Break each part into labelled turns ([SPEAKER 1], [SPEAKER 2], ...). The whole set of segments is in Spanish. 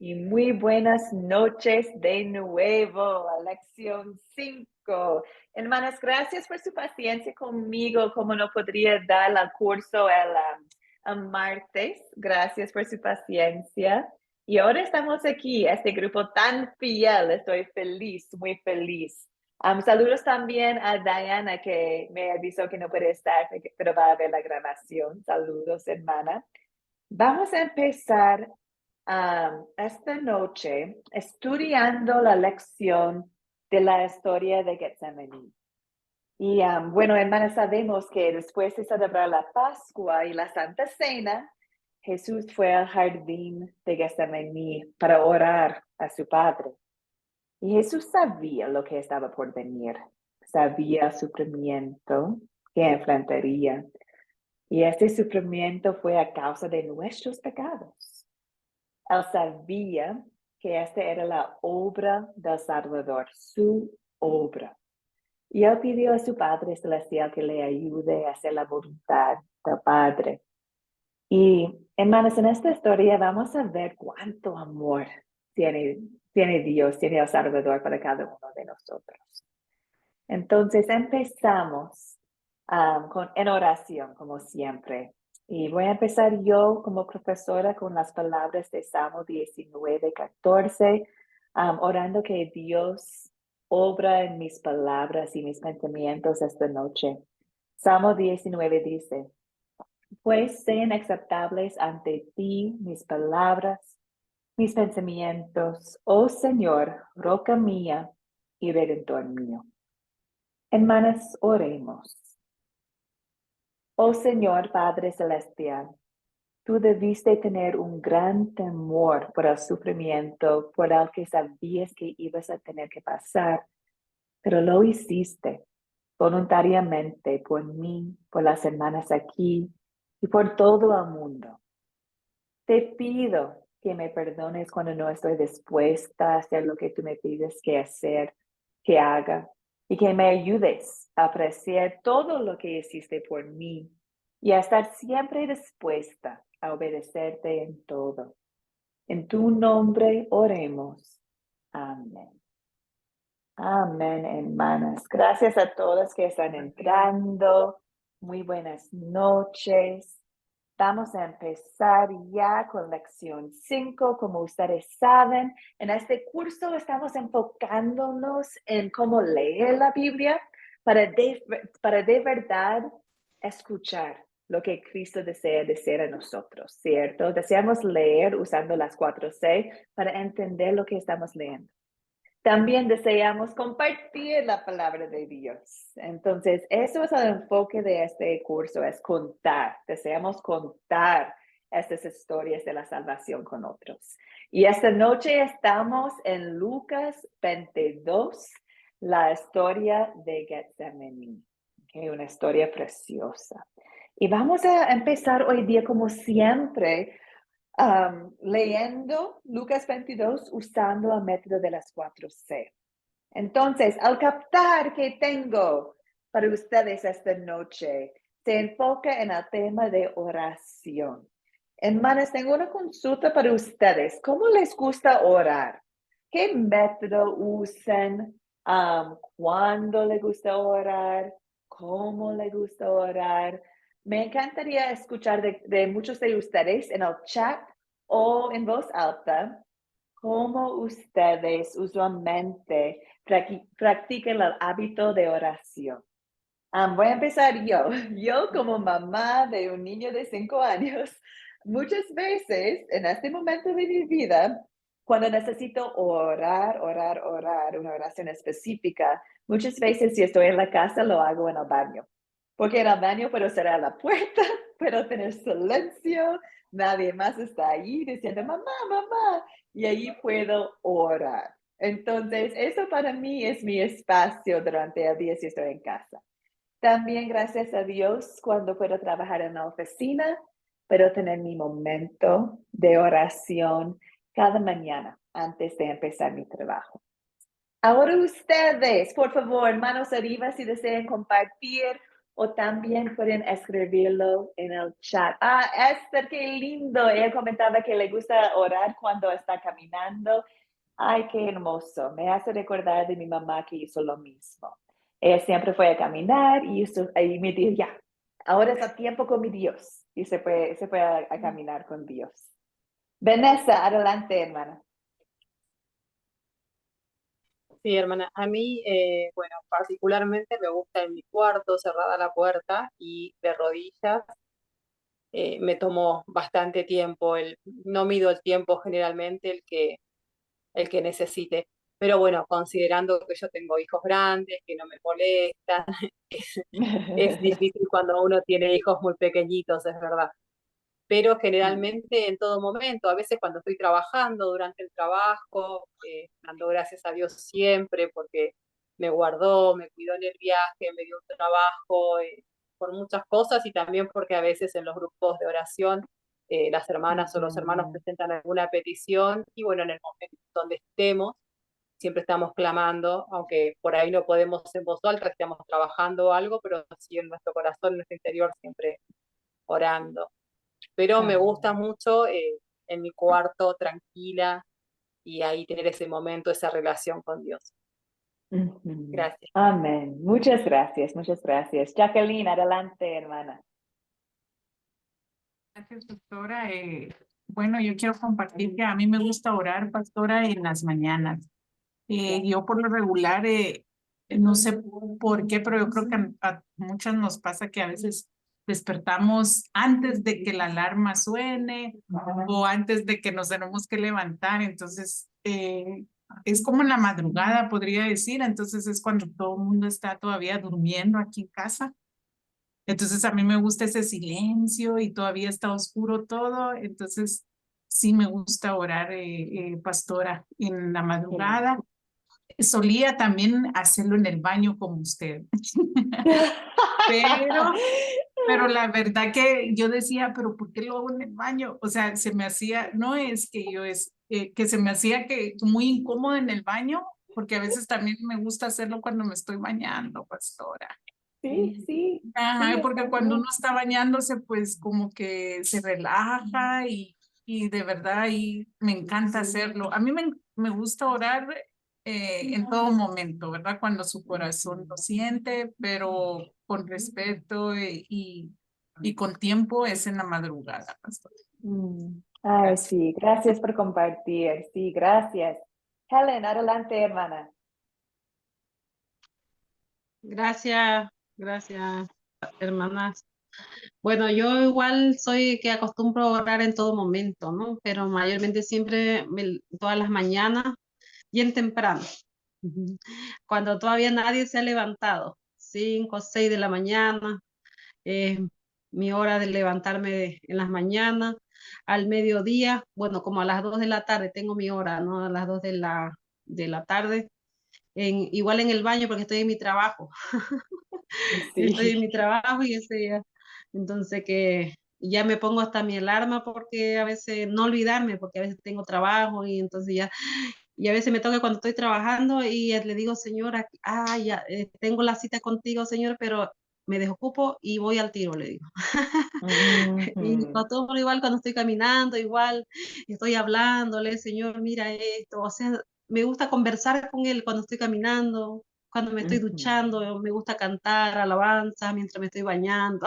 [SPEAKER 1] Y muy buenas noches de nuevo a lección 5. Hermanas, gracias por su paciencia conmigo, como no podría dar el curso el martes. Gracias por su paciencia. Y ahora estamos aquí, este grupo tan fiel. Estoy feliz, muy feliz. Saludos también a Diana, que me avisó que no puede estar, pero va a ver la grabación. Saludos, hermana. Vamos a empezar esta noche estudiando la lección de la historia de Getsemaní. Y bueno, hermanas, sabemos que después de celebrar la Pascua y la Santa Cena, Jesús fue al jardín de Getsemaní para orar a su Padre. Y Jesús sabía lo que estaba por venir, sabía el sufrimiento que enfrentaría. Y este sufrimiento fue a causa de nuestros pecados. Él sabía que esta era la obra del Salvador, su obra. Y él pidió a su Padre Celestial que le ayude a hacer la voluntad del Padre. Y, hermanos, en esta historia vamos a ver cuánto amor tiene Dios, tiene el Salvador para cada uno de nosotros. Entonces empezamos en oración, como siempre. Y voy a empezar yo como profesora con las palabras de Salmo 19:14, orando que Dios obra en mis palabras y mis pensamientos esta noche. Salmo 19 dice, pues sean aceptables ante ti mis palabras, mis pensamientos, oh Señor, roca mía y redentor mío. Hermanas, oremos. Oh Señor Padre Celestial, tú debiste tener un gran temor por el sufrimiento por el que sabías que ibas a tener que pasar, pero lo hiciste voluntariamente por mí, por las hermanas aquí y por todo el mundo. Te pido que me perdones cuando no estoy dispuesta a hacer lo que tú me pides que hacer, que haga, y que me ayudes a apreciar todo lo que hiciste por mí y a estar siempre dispuesta a obedecerte en todo. En tu nombre oremos. Amén. Amén, hermanas. Gracias a todas que están entrando. Muy buenas noches. Vamos a empezar ya con lección 5. Como ustedes saben, en este curso estamos enfocándonos en cómo leer la Biblia para de verdad escuchar lo que Cristo desea decir a nosotros, ¿cierto? Deseamos leer usando las 4C para entender lo que estamos leyendo. También deseamos compartir la palabra de Dios. Entonces, eso es el enfoque de este curso, es contar. Deseamos contar estas historias de la salvación con otros. Y esta noche estamos en Lucas 22, la historia de Getsemaní. Okay, una historia preciosa. Y vamos a empezar hoy día, como siempre, leyendo Lucas 22 usando el método de las 4C. Entonces, al captar que tengo para ustedes esta noche, se enfoca en el tema de oración. Hermanas, tengo una consulta para ustedes. ¿Cómo les gusta orar? ¿Qué método usan? ¿Cuándo les gusta orar? ¿Cómo les gusta orar? Me encantaría escuchar de muchos de ustedes en el chat o en voz alta cómo ustedes usualmente practican el hábito de oración. Voy a empezar yo. Yo como mamá de un niño de 5 años, muchas veces en este momento de mi vida, cuando necesito orar, una oración específica, muchas veces si estoy en la casa lo hago en el baño. Porque en el baño puedo cerrar la puerta, puedo tener silencio, nadie más está ahí diciendo, mamá, mamá, y ahí puedo orar. Entonces, eso para mí es mi espacio durante el día si estoy en casa. También gracias a Dios cuando puedo trabajar en la oficina, puedo tener mi momento de oración cada mañana antes de empezar mi trabajo. Ahora ustedes, por favor, manos arriba si desean compartir o también pueden escribirlo en el chat. Esther, qué lindo. Ella comentaba que le gusta orar cuando está caminando. Ay, qué hermoso. Me hace recordar de mi mamá que hizo lo mismo. Ella siempre fue a caminar y ahí me dijo, ya, ahora está tiempo con mi Dios. Y se fue a caminar con Dios. Vanessa, adelante, hermana.
[SPEAKER 2] Sí, hermana, a mí, bueno, particularmente me gusta en mi cuarto, cerrada la puerta y de rodillas. Me tomo bastante tiempo, no mido el tiempo generalmente el que necesite, pero bueno, considerando que yo tengo hijos grandes, que no me molestan, es difícil cuando uno tiene hijos muy pequeñitos, es verdad, pero generalmente en todo momento, a veces cuando estoy trabajando, durante el trabajo, dando gracias a Dios siempre porque me guardó, me cuidó en el viaje, me dio un trabajo, por muchas cosas y también porque a veces en los grupos de oración las hermanas o los hermanos presentan alguna petición y bueno, en el momento donde estemos, siempre estamos clamando, aunque por ahí no podemos en voz alta, estamos trabajando o algo, pero sí en nuestro corazón, en nuestro interior, siempre orando. Pero me gusta mucho en mi cuarto, tranquila, y ahí tener ese momento, esa relación con Dios. Gracias.
[SPEAKER 1] Amén. Muchas gracias, muchas gracias. Jacqueline, adelante, hermana.
[SPEAKER 3] Gracias, pastora. Bueno, yo quiero compartir que a mí me gusta orar, pastora, en las mañanas. Yo por lo regular, no sé por qué, pero yo creo que a muchas nos pasa que a veces despertamos antes de que la alarma suene o antes de que nos tenemos que levantar. Entonces, es como en la madrugada, podría decir. Entonces es cuando todo el mundo está todavía durmiendo aquí en casa. Entonces a mí me gusta ese silencio y todavía está oscuro todo. Entonces sí me gusta orar, pastora, en la madrugada. Solía también hacerlo en el baño como usted, pero, pero la verdad que yo decía, pero ¿por qué lo hago en el baño? O sea, se me hacía, no es que que se me hacía que muy incómodo en el baño, porque a veces también me gusta hacerlo cuando me estoy bañando, pastora.
[SPEAKER 1] Sí, sí,
[SPEAKER 3] Ajá,
[SPEAKER 1] sí,
[SPEAKER 3] porque
[SPEAKER 1] está
[SPEAKER 3] cuando uno
[SPEAKER 1] bien.
[SPEAKER 3] está bañándose, pues como que se relaja y de verdad y me encanta hacerlo. A mí me gusta orar en todo momento, ¿verdad? Cuando su corazón lo siente, pero con respeto y con tiempo es en la madrugada, pastor.
[SPEAKER 1] Ay,
[SPEAKER 3] Gracias.
[SPEAKER 1] sí, gracias por compartir. Sí, gracias. Helen, adelante, hermana.
[SPEAKER 4] Gracias, gracias, hermanas. Bueno, yo igual soy que acostumbro a orar en todo momento, ¿no? Pero mayormente siempre todas las mañanas, bien temprano, ujú, cuando todavía nadie se ha levantado, 5 o 6 de la mañana, es mi hora de levantarme en las mañanas, al mediodía, bueno, como a las 2 de la tarde tengo mi hora, ¿no? A las 2 de la tarde, igual en el baño porque estoy en mi trabajo. Estoy en
[SPEAKER 1] Sí.
[SPEAKER 4] mi trabajo y ese día, entonces que ya me pongo hasta mi alarma porque a veces no olvidarme, porque a veces tengo trabajo y entonces ya, y a veces me toca cuando estoy trabajando y le digo, señora, ya tengo la cita contigo, señor, pero me desocupo y voy al tiro, le digo. Y
[SPEAKER 1] Ujú.
[SPEAKER 4] todo igual cuando estoy caminando, igual estoy hablándole, señor, mira esto, o sea, me gusta conversar con él cuando estoy caminando, cuando me estoy
[SPEAKER 1] Ujú.
[SPEAKER 4] duchando, me gusta cantar alabanza mientras me estoy bañando.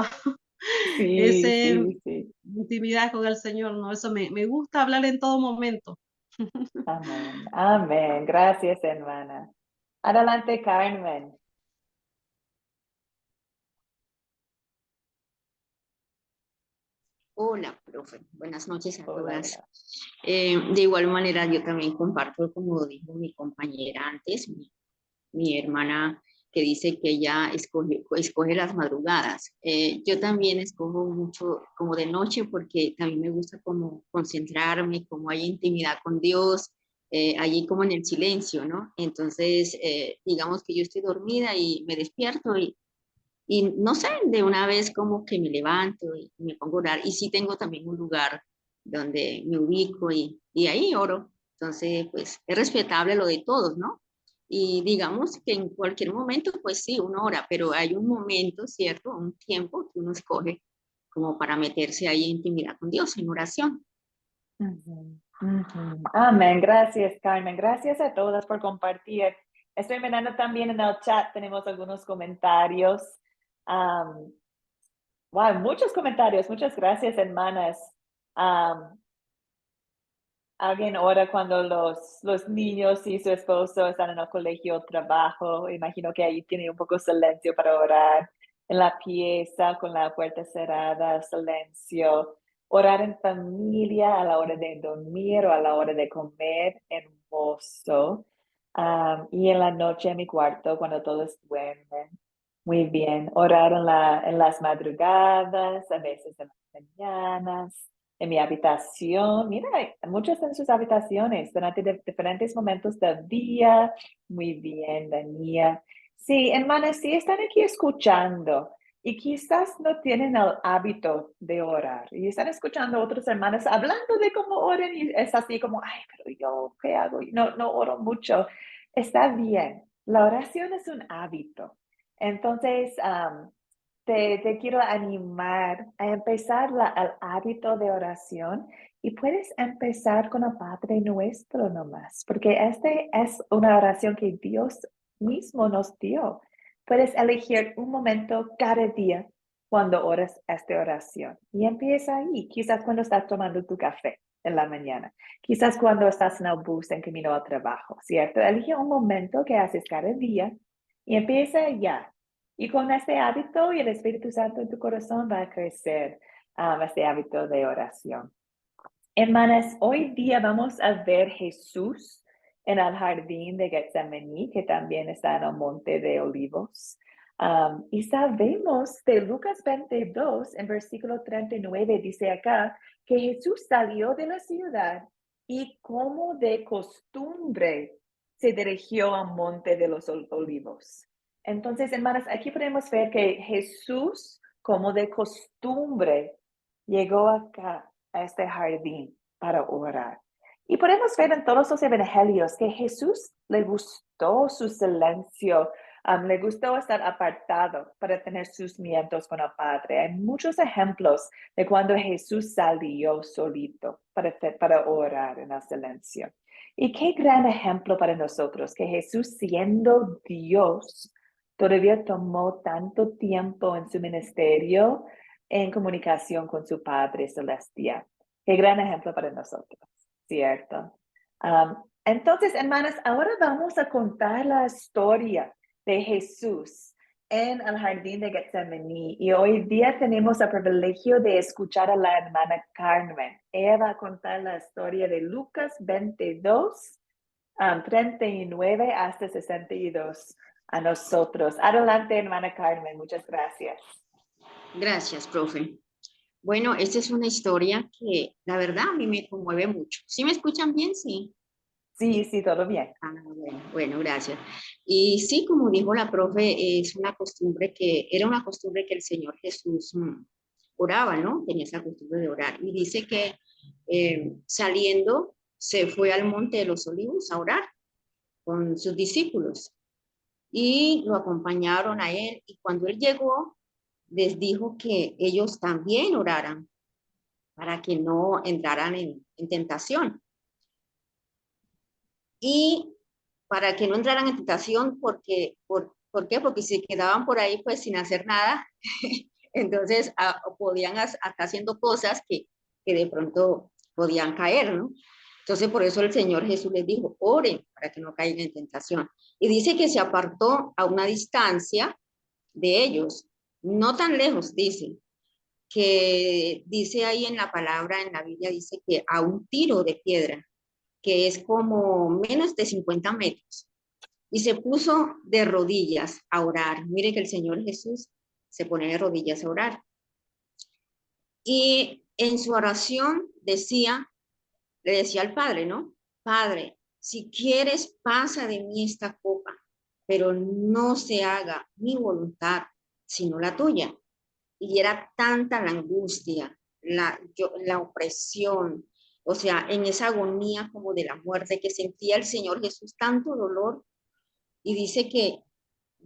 [SPEAKER 1] Sí,
[SPEAKER 4] Ese
[SPEAKER 1] sí, sí.
[SPEAKER 4] intimidad con el Señor, ¿no? Eso me gusta hablar en todo momento.
[SPEAKER 1] Amén. Amén. Gracias, hermana. Adelante, Carmen.
[SPEAKER 5] Hola, profe. Buenas noches a
[SPEAKER 1] Hola,
[SPEAKER 5] todas.
[SPEAKER 1] hola.
[SPEAKER 5] De igual manera, yo también comparto, como dijo mi compañera antes, mi hermana, que dice que ella escoge las madrugadas. Yo también escojo mucho como de noche porque también me gusta como concentrarme, como hay intimidad con Dios, allí como en el silencio, ¿no? Entonces, digamos que yo estoy dormida y me despierto y no sé, de una vez como que me levanto y me pongo a orar. Y sí tengo también un lugar donde me ubico y ahí oro. Entonces, pues es respetable lo de todos, ¿no? Y digamos que en cualquier momento, pues sí, uno ora, pero hay un momento, ¿cierto? Un tiempo que uno escoge como para meterse ahí en intimidad con Dios, en oración.
[SPEAKER 1] Ujú, ujú. Amén. Gracias, Carmen. Gracias a todas por compartir. Estoy mirando también en el chat, tenemos algunos comentarios. Am, wow, muchos comentarios. Muchas gracias, hermanas. Am, alguien ora cuando los niños y su esposo están en el colegio o trabajo. Imagino que ahí tiene un poco silencio para orar. En la pieza, con la puerta cerrada, silencio. Orar en familia a la hora de dormir o a la hora de comer, hermoso. Y en la noche en mi cuarto, cuando todos duermen. Muy bien. Orar en las madrugadas, a veces en las mañanas en mi habitación. Mira, hay muchos en sus habitaciones durante diferentes momentos del día. Muy bien, Dania. Sí, hermanas, sí están aquí escuchando y quizás no tienen el hábito de orar y están escuchando a otras hermanas hablando de cómo oran y es así como, ay, pero yo, ¿qué hago? No oro mucho. Está bien. La oración es un hábito. Entonces, te quiero animar a empezar el hábito de oración y puedes empezar con el Padre Nuestro nomás, porque este es una oración que Dios mismo nos dio. Puedes elegir un momento cada día cuando oras esta oración y empieza ahí, quizás cuando estás tomando tu café en la mañana, quizás cuando estás en el bus en camino al trabajo, ¿cierto? Elige un momento que haces cada día y empieza ya. Y con este hábito y el Espíritu Santo en tu corazón va a crecer este hábito de oración. Hermanas, hoy día vamos a ver Jesús en el jardín de Getsemaní, que también está en el monte de Olivos. Y sabemos de Lucas 22, en versículo 39, dice acá, que Jesús salió de la ciudad y como de costumbre se dirigió al monte de los Olivos. Entonces, hermanas, aquí podemos ver que Jesús, como de costumbre, llegó acá a este jardín para orar. Y podemos ver en todos los evangelios que Jesús le gustó su silencio, le gustó estar apartado para tener sus momentos con el Padre. Hay muchos ejemplos de cuando Jesús salió solito para orar en el silencio. Y qué gran ejemplo para nosotros que Jesús, siendo Dios, todavía tomó tanto tiempo en su ministerio en comunicación con su Padre Celestial. Qué gran ejemplo para nosotros, ¿cierto? Entonces, hermanas, ahora vamos a contar la historia de Jesús en el jardín de Getsemaní. Y hoy día tenemos el privilegio de escuchar a la hermana Carmen. Ella va a contar la historia de Lucas 22, 39 hasta 62 a nosotros. Adelante, hermana Carmen. Muchas gracias.
[SPEAKER 5] Gracias, profe. Bueno, esta es una historia que la verdad a mí me conmueve mucho. ¿Sí me escuchan bien? Sí.
[SPEAKER 1] Sí, todo bien.
[SPEAKER 5] Bueno, gracias. Y sí, como dijo la profe, es una costumbre era una costumbre que el Señor Jesús oraba, ¿no? Tenía esa costumbre de orar. Y dice que saliendo se fue al Monte de los Olivos a orar con sus discípulos y lo acompañaron a él. Y cuando él llegó, les dijo que ellos también oraran para que no entraran en tentación. Y para que no entraran en tentación, ¿por qué? Porque si quedaban por ahí pues sin hacer nada, entonces podían estar haciendo cosas que de pronto podían caer, ¿no? Entonces por eso el Señor Jesús les dijo, oren para que no caigan en tentación. Y dice que se apartó a una distancia de ellos, no tan lejos, que dice ahí en la palabra, en la Biblia, dice que a un tiro de piedra, que es como menos de 50 metros. Y se puso de rodillas a orar. Mire que el Señor Jesús se pone de rodillas a orar. Y en su oración le decía al Padre, ¿no? Padre, si quieres, pasa de mí esta copa, pero no se haga mi voluntad, sino la tuya. Y era tanta la angustia, la opresión, o sea, en esa agonía como de la muerte que sentía el Señor Jesús, tanto dolor, y dice que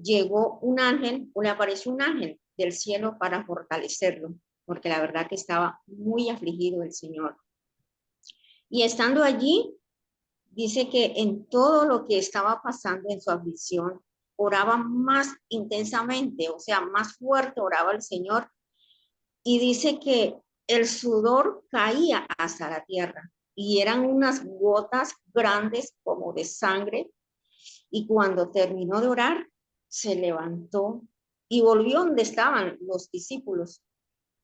[SPEAKER 5] llegó un ángel, o le apareció un ángel del cielo para fortalecerlo, porque la verdad que estaba muy afligido el Señor. Y estando allí, dice que en todo lo que estaba pasando en su aflicción, oraba más intensamente, o sea, más fuerte oraba el Señor. Y dice que el sudor caía hasta la tierra y eran unas gotas grandes como de sangre. Y cuando terminó de orar, se levantó y volvió donde estaban los discípulos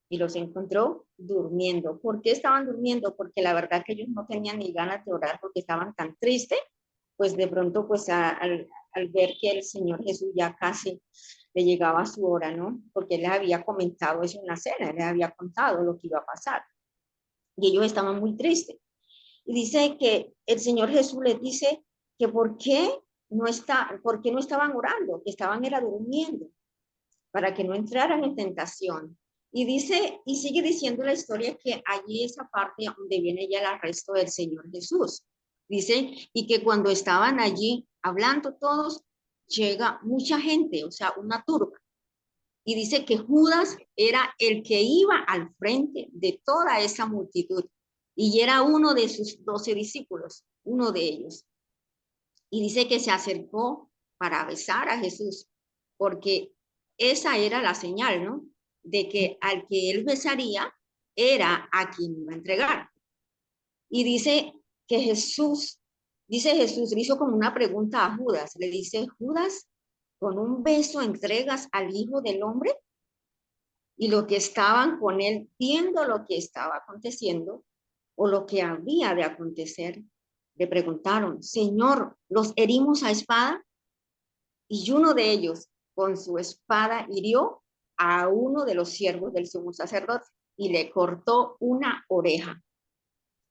[SPEAKER 5] y los encontró durmiendo. ¿Por qué estaban durmiendo? Porque la verdad que ellos no tenían ni ganas de orar porque estaban tan tristes, pues de pronto pues al ver que el Señor Jesús ya casi le llegaba a su hora, ¿no? Porque él les había comentado eso en la cena, él les había contado lo que iba a pasar. Y ellos estaban muy tristes. Y dice que el Señor Jesús les dice que por qué no estaban orando, que estaban era durmiendo, para que no entraran en tentación. Y dice, y sigue diciendo la historia que allí esa parte donde viene ya el arresto del Señor Jesús. Dice, y que cuando estaban allí hablando todos, llega mucha gente, o sea, una turba. Y dice que Judas era el que iba al frente de toda esa multitud. Y era uno de sus 12 discípulos, uno de ellos. Y dice que se acercó para besar a Jesús, porque esa era la señal, ¿no? De que al que él besaría era a quien iba a entregar. Y dice que Jesús, le hizo como una pregunta a Judas, le dice, Judas, ¿con un beso entregas al Hijo del Hombre? Y los que estaban con él, viendo lo que estaba aconteciendo o lo que había de acontecer, le preguntaron, Señor, ¿los herimos a espada? Y uno de ellos, con su espada, hirió a uno de los siervos del sumo sacerdote y le cortó una oreja.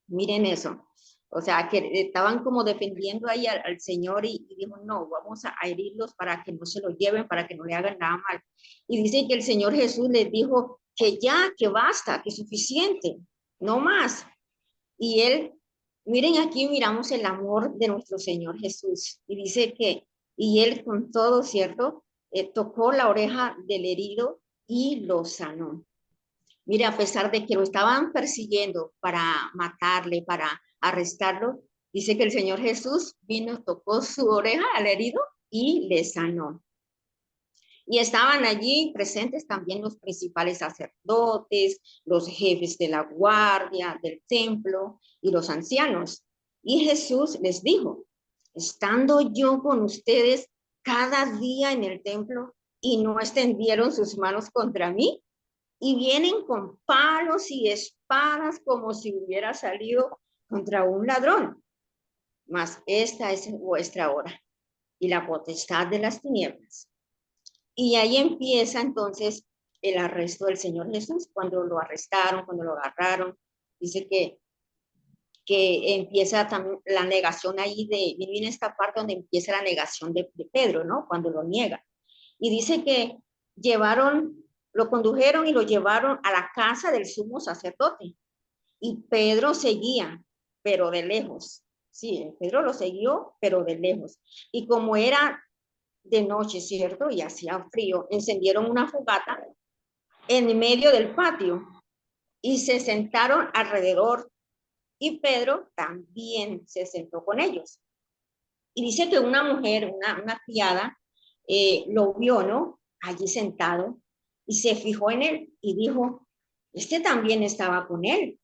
[SPEAKER 5] Miren eso. O sea, que estaban como defendiendo ahí al Señor y dijo, no, vamos a herirlos para que no se lo lleven, para que no le hagan nada mal. Y dice que el Señor Jesús les dijo que ya, que basta, que es suficiente, no más. Y él, miren aquí, miramos el amor de nuestro Señor Jesús. Y dice que, y él con todo, ¿cierto? Tocó la oreja del herido y lo sanó. Mire, a pesar de que lo estaban persiguiendo para matarle, para arrestarlo, dice que el Señor Jesús vino, tocó su oreja al herido y le sanó. Y estaban allí presentes también los principales sacerdotes, los jefes de la guardia del templo y los ancianos. Y Jesús les dijo, estando yo con ustedes cada día en el templo y no extendieron sus manos contra mí, y vienen con palos y espadas como si hubiera salido contra un ladrón. Mas esta es vuestra hora y la potestad de las tinieblas. Y ahí empieza entonces el arresto del Señor Jesús, cuando lo arrestaron, cuando lo agarraron. Dice que empieza también la negación ahí viene esta parte donde empieza la negación de Pedro, ¿no? Cuando lo niega. Y dice que lo condujeron y lo llevaron a la casa del sumo sacerdote. Y Pedro seguía, pero de lejos. Sí, Pedro lo siguió, pero de lejos. Y como era de noche, ¿cierto? Y hacía frío, encendieron una fogata en medio del patio y se sentaron alrededor. Y Pedro también se sentó con ellos. Y dice que una mujer, una criada, lo vio, ¿no? Allí sentado y se fijó en él y dijo, este también estaba con él.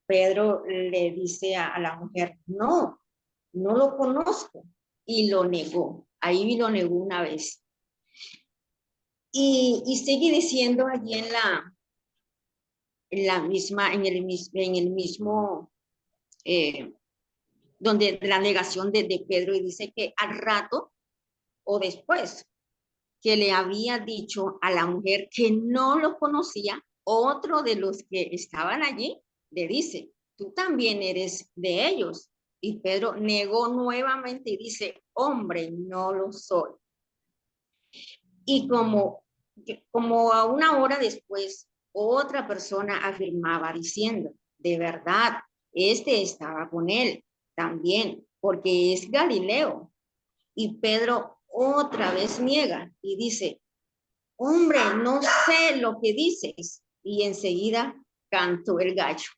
[SPEAKER 5] Pedro le dice a la mujer, no, no lo conozco. Y lo negó. Ahí lo negó una vez. Y sigue diciendo allí en el mismo donde la negación de Pedro, y dice que al rato o después que le había dicho a la mujer que no lo conocía, otro de los que estaban allí le dice, tú también eres de ellos. Y Pedro negó nuevamente y dice, hombre, no lo soy. Y como a una hora después, otra persona afirmaba diciendo, de verdad, este estaba con él también, porque es Galileo. Y Pedro otra vez niega y dice, hombre, no sé lo que dices. Y enseguida cantó el gallo.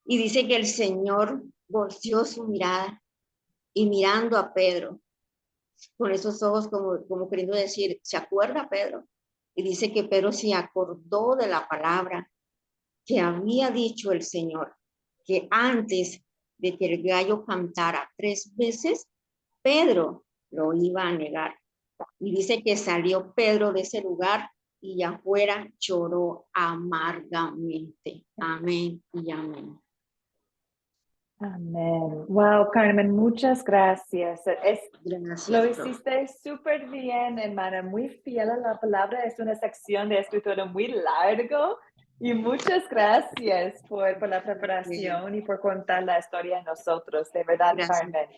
[SPEAKER 5] Y dice que el Señor volteó su mirada y mirando a Pedro, con esos ojos como queriendo decir, ¿se acuerda Pedro? Y dice que Pedro se acordó de la palabra que había dicho el Señor, que antes de que el gallo cantara 3 veces, Pedro lo iba a negar. Y dice que salió Pedro de ese lugar y afuera lloró amargamente. Amén y amén.
[SPEAKER 1] Amén. Wow, Carmen, muchas gracias.
[SPEAKER 5] Gracias.
[SPEAKER 1] Lo hiciste súper bien, hermana, muy fiel a la palabra. Es una sección de escritura muy largo y muchas gracias por la preparación y por contar la historia a nosotros. De verdad,
[SPEAKER 5] Gracias.
[SPEAKER 1] Carmen.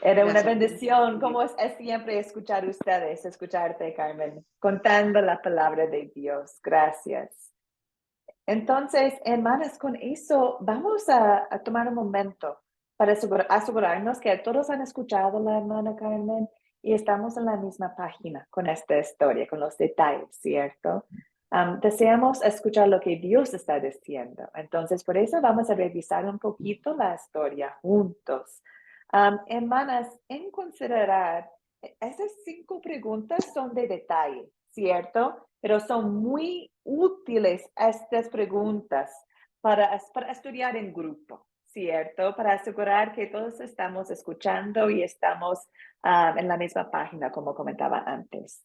[SPEAKER 1] Era una
[SPEAKER 5] Gracias.
[SPEAKER 1] bendición, como es siempre escucharte, Carmen, contando la palabra de Dios. Gracias. Entonces, hermanas, con eso vamos a tomar un momento para asegurarnos que todos han escuchado a la hermana Carmen y estamos en la misma página con esta historia, con los detalles, ¿cierto? Deseamos escuchar lo que Dios está diciendo. Entonces, por eso vamos a revisar un poquito la historia juntos. Hermanas, en considerar, esas 5 preguntas son de detalle, ¿cierto? Pero son muy útiles estas preguntas para estudiar en grupo, ¿cierto? Para asegurar que todos estamos escuchando y estamos en la misma página, como comentaba antes.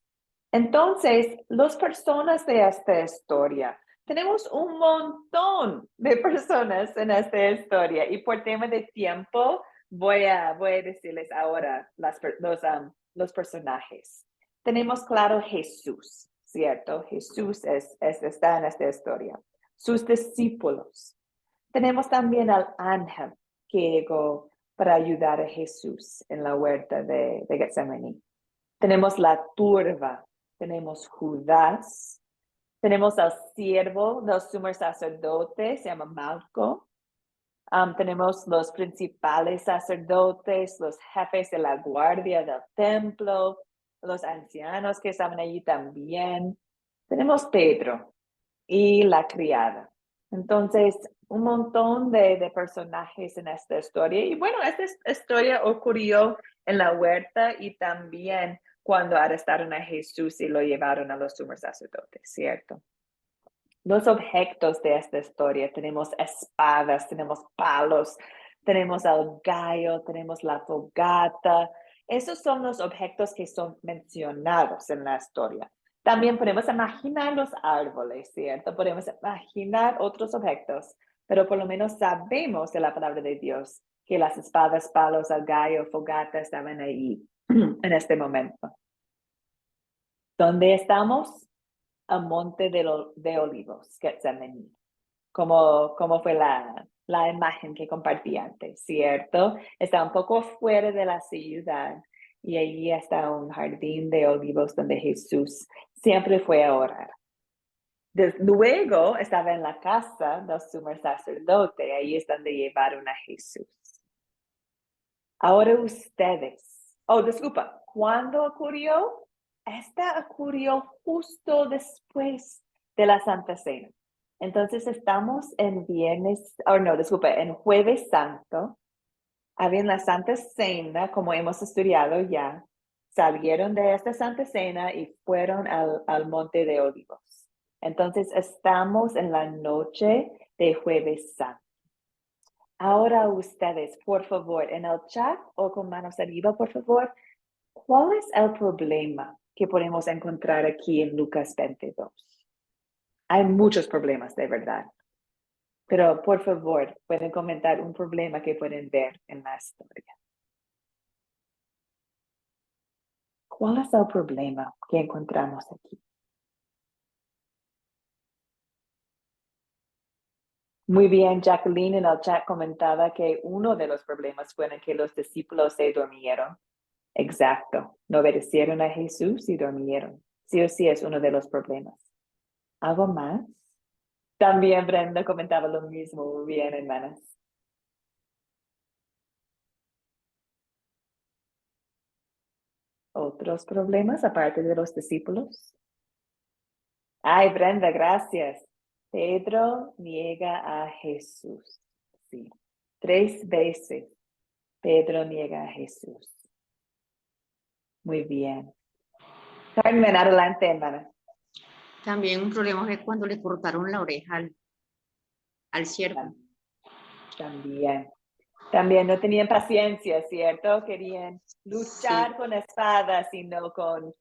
[SPEAKER 1] Entonces, las personas de esta historia, tenemos un montón de personas en esta historia y por tema de tiempo voy a decirles ahora los personajes. Tenemos claro Jesús, ¿cierto? Jesús está en esta historia. Sus discípulos. Tenemos también al ángel que llegó para ayudar a Jesús en la huerta de Getsemaní. Tenemos la turba, tenemos Judas, tenemos al siervo del sumo sacerdote, se llama Malco. Tenemos los principales sacerdotes, los jefes de la guardia del templo, los ancianos que estaban allí también. Tenemos Pedro y la criada. Entonces, un montón de personajes en esta historia. Y bueno, esta historia ocurrió en la huerta y también cuando arrestaron a Jesús y lo llevaron a los sumos sacerdotes, ¿cierto? Los objetos de esta historia, tenemos espadas, tenemos palos, tenemos el gallo, tenemos la fogata. Esos son los objetos que son mencionados en la historia. También podemos imaginar los árboles, ¿cierto? Podemos imaginar otros objetos, pero por lo menos sabemos de la palabra de Dios que las espadas, palos, el gallo, fogata estaban ahí en este momento. ¿Dónde estamos? Al monte de Olivos, Getsemaní, como fue la imagen que compartí antes, ¿cierto? Está un poco fuera de la ciudad y allí está un jardín de olivos donde Jesús siempre fue a orar. Luego estaba en la casa del sumo sacerdote, ahí es donde llevaron a Jesús. Ahora ustedes, disculpa, ¿cuándo ocurrió? Esta ocurrió justo después de la Santa Cena. Entonces estamos en en Jueves Santo. Había la Santa Cena, como hemos estudiado ya. Salieron de esta Santa Cena y fueron al Monte de Olivos. Entonces estamos en la noche de Jueves Santo. Ahora ustedes, por favor, en el chat o con manos arriba, por favor, ¿cuál es el problema que podemos encontrar aquí en Lucas 22? Hay muchos problemas, de verdad. Pero, por favor, pueden comentar un problema que pueden ver en la historia. ¿Cuál es el problema que encontramos aquí? Muy bien, Jacqueline en el chat comentaba que uno de los problemas fue que los discípulos se durmieron. Exacto, no obedecieron a Jesús y durmieron. Sí o sí es uno de los problemas. ¿Algo más? También Brenda comentaba lo mismo. Muy bien, hermanas. ¿Otros problemas aparte de los discípulos? Ay, Brenda, gracias. Pedro niega a Jesús. Sí, 3 veces Pedro niega a Jesús. Muy bien. Carmen, adelante, hermana.
[SPEAKER 5] También un problema fue cuando le cortaron la oreja al siervo.
[SPEAKER 1] También no tenían paciencia, ¿cierto? Querían luchar
[SPEAKER 5] Sí.
[SPEAKER 1] con espadas y no con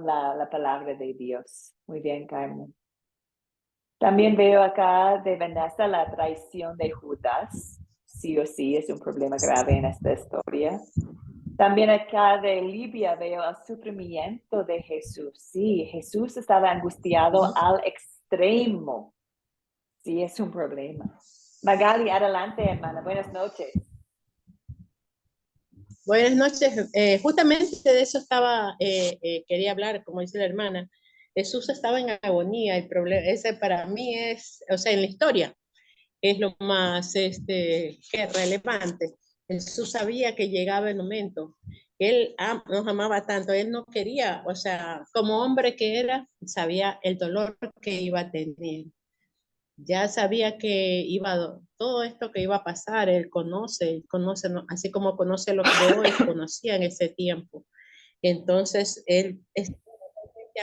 [SPEAKER 1] la palabra de Dios. Muy bien, Carmen. También veo acá de Vanessa la traición de Judas. Sí o sí, es un problema grave en esta historia. También acá de Libia veo el sufrimiento de Jesús. Sí, Jesús estaba angustiado al extremo. Sí, es un problema. Magali, adelante, hermana. Buenas noches.
[SPEAKER 6] Buenas noches. Justamente de eso quería hablar, como dice la hermana. Jesús estaba en agonía. El problema, ese para mí es, o sea, en la historia, es lo más que relevante. Jesús sabía que llegaba el momento. Él nos amaba tanto, él no quería, o sea, como hombre que era, sabía el dolor que iba a tener. Ya sabía que todo esto que iba a pasar, él conoce, ¿no? Así como conoce los de hoy, conocía en ese tiempo. Entonces, él estaba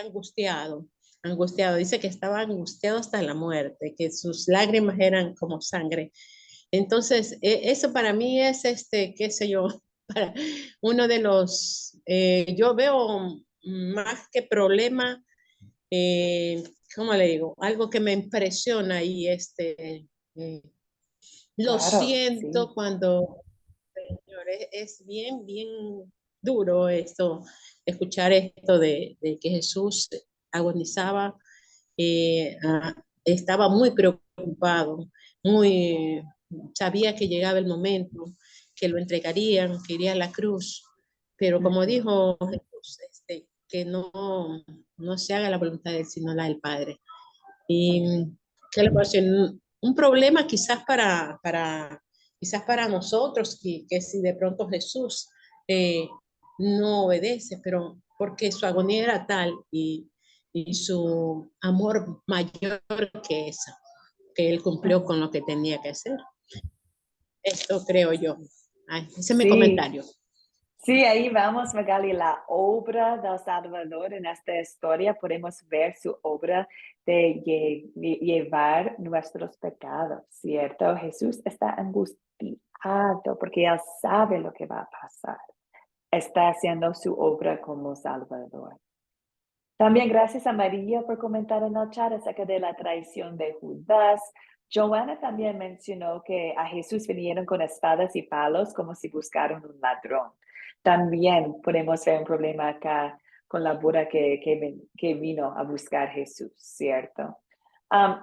[SPEAKER 6] angustiado, dice que estaba angustiado hasta la muerte, que sus lágrimas eran como sangre. Entonces, eso para mí es, qué sé yo, para uno de yo veo más que problema, ¿cómo le digo? Algo que me impresiona y lo
[SPEAKER 1] Claro,
[SPEAKER 6] siento
[SPEAKER 1] sí.
[SPEAKER 6] cuando, señor, es bien, bien duro esto, escuchar esto de que Jesús agonizaba, estaba muy preocupado, sabía que llegaba el momento, que lo entregarían, que iría a la cruz, pero como dijo Jesús, que no se haga la voluntad de él, sino la del Padre. Y ¿qué le puedo decir? Un problema quizás para nosotros, que si de pronto Jesús no obedece, pero porque su agonía era tal y su amor mayor que esa, que él cumplió con lo que tenía que hacer. Esto creo yo. Ese es mi
[SPEAKER 1] Sí,
[SPEAKER 6] comentario.
[SPEAKER 1] sí, ahí vamos, Magali, la obra del Salvador en esta historia. Podemos ver su obra de llevar nuestros pecados, ¿cierto? Jesús está angustiado porque él sabe lo que va a pasar. Está haciendo su obra como Salvador. También gracias a María por comentar en el chat acerca de la traición de Judas. Joana también mencionó que a Jesús vinieron con espadas y palos como si buscaran un ladrón. También podemos ver un problema acá con la burra que vino a buscar Jesús, ¿cierto?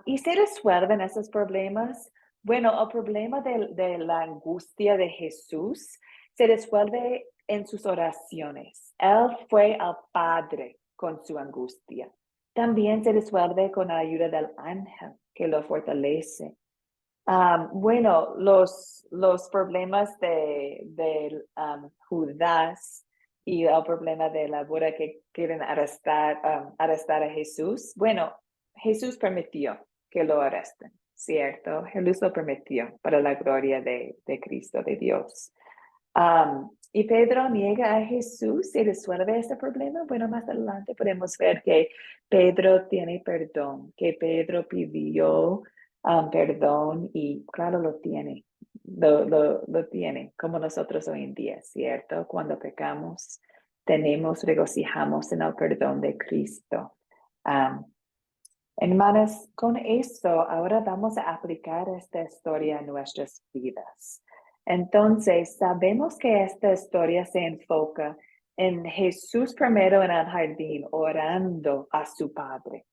[SPEAKER 1] ¿Y se resuelven esos problemas? Bueno, el problema de la angustia de Jesús se resuelve en sus oraciones. Él fue al Padre con su angustia. También se resuelve con la ayuda del ángel que lo fortalece. Bueno, los problemas de Judas y el problema de la burra que quieren arrestar a Jesús. Bueno, Jesús permitió que lo arresten, ¿cierto? Jesús lo permitió para la gloria de Cristo, de Dios. Y Pedro niega a Jesús y resuelve ese problema. Bueno, más adelante podemos ver que Pedro tiene perdón, que Pedro pidió perdón y claro, lo tiene. Lo tiene, como nosotros hoy en día, ¿cierto? Cuando pecamos, regocijamos en el perdón de Cristo. Hermanas, con esto ahora vamos a aplicar esta historia a nuestras vidas. Entonces, sabemos que esta historia se enfoca en Jesús primero en el jardín, orando a su Padre.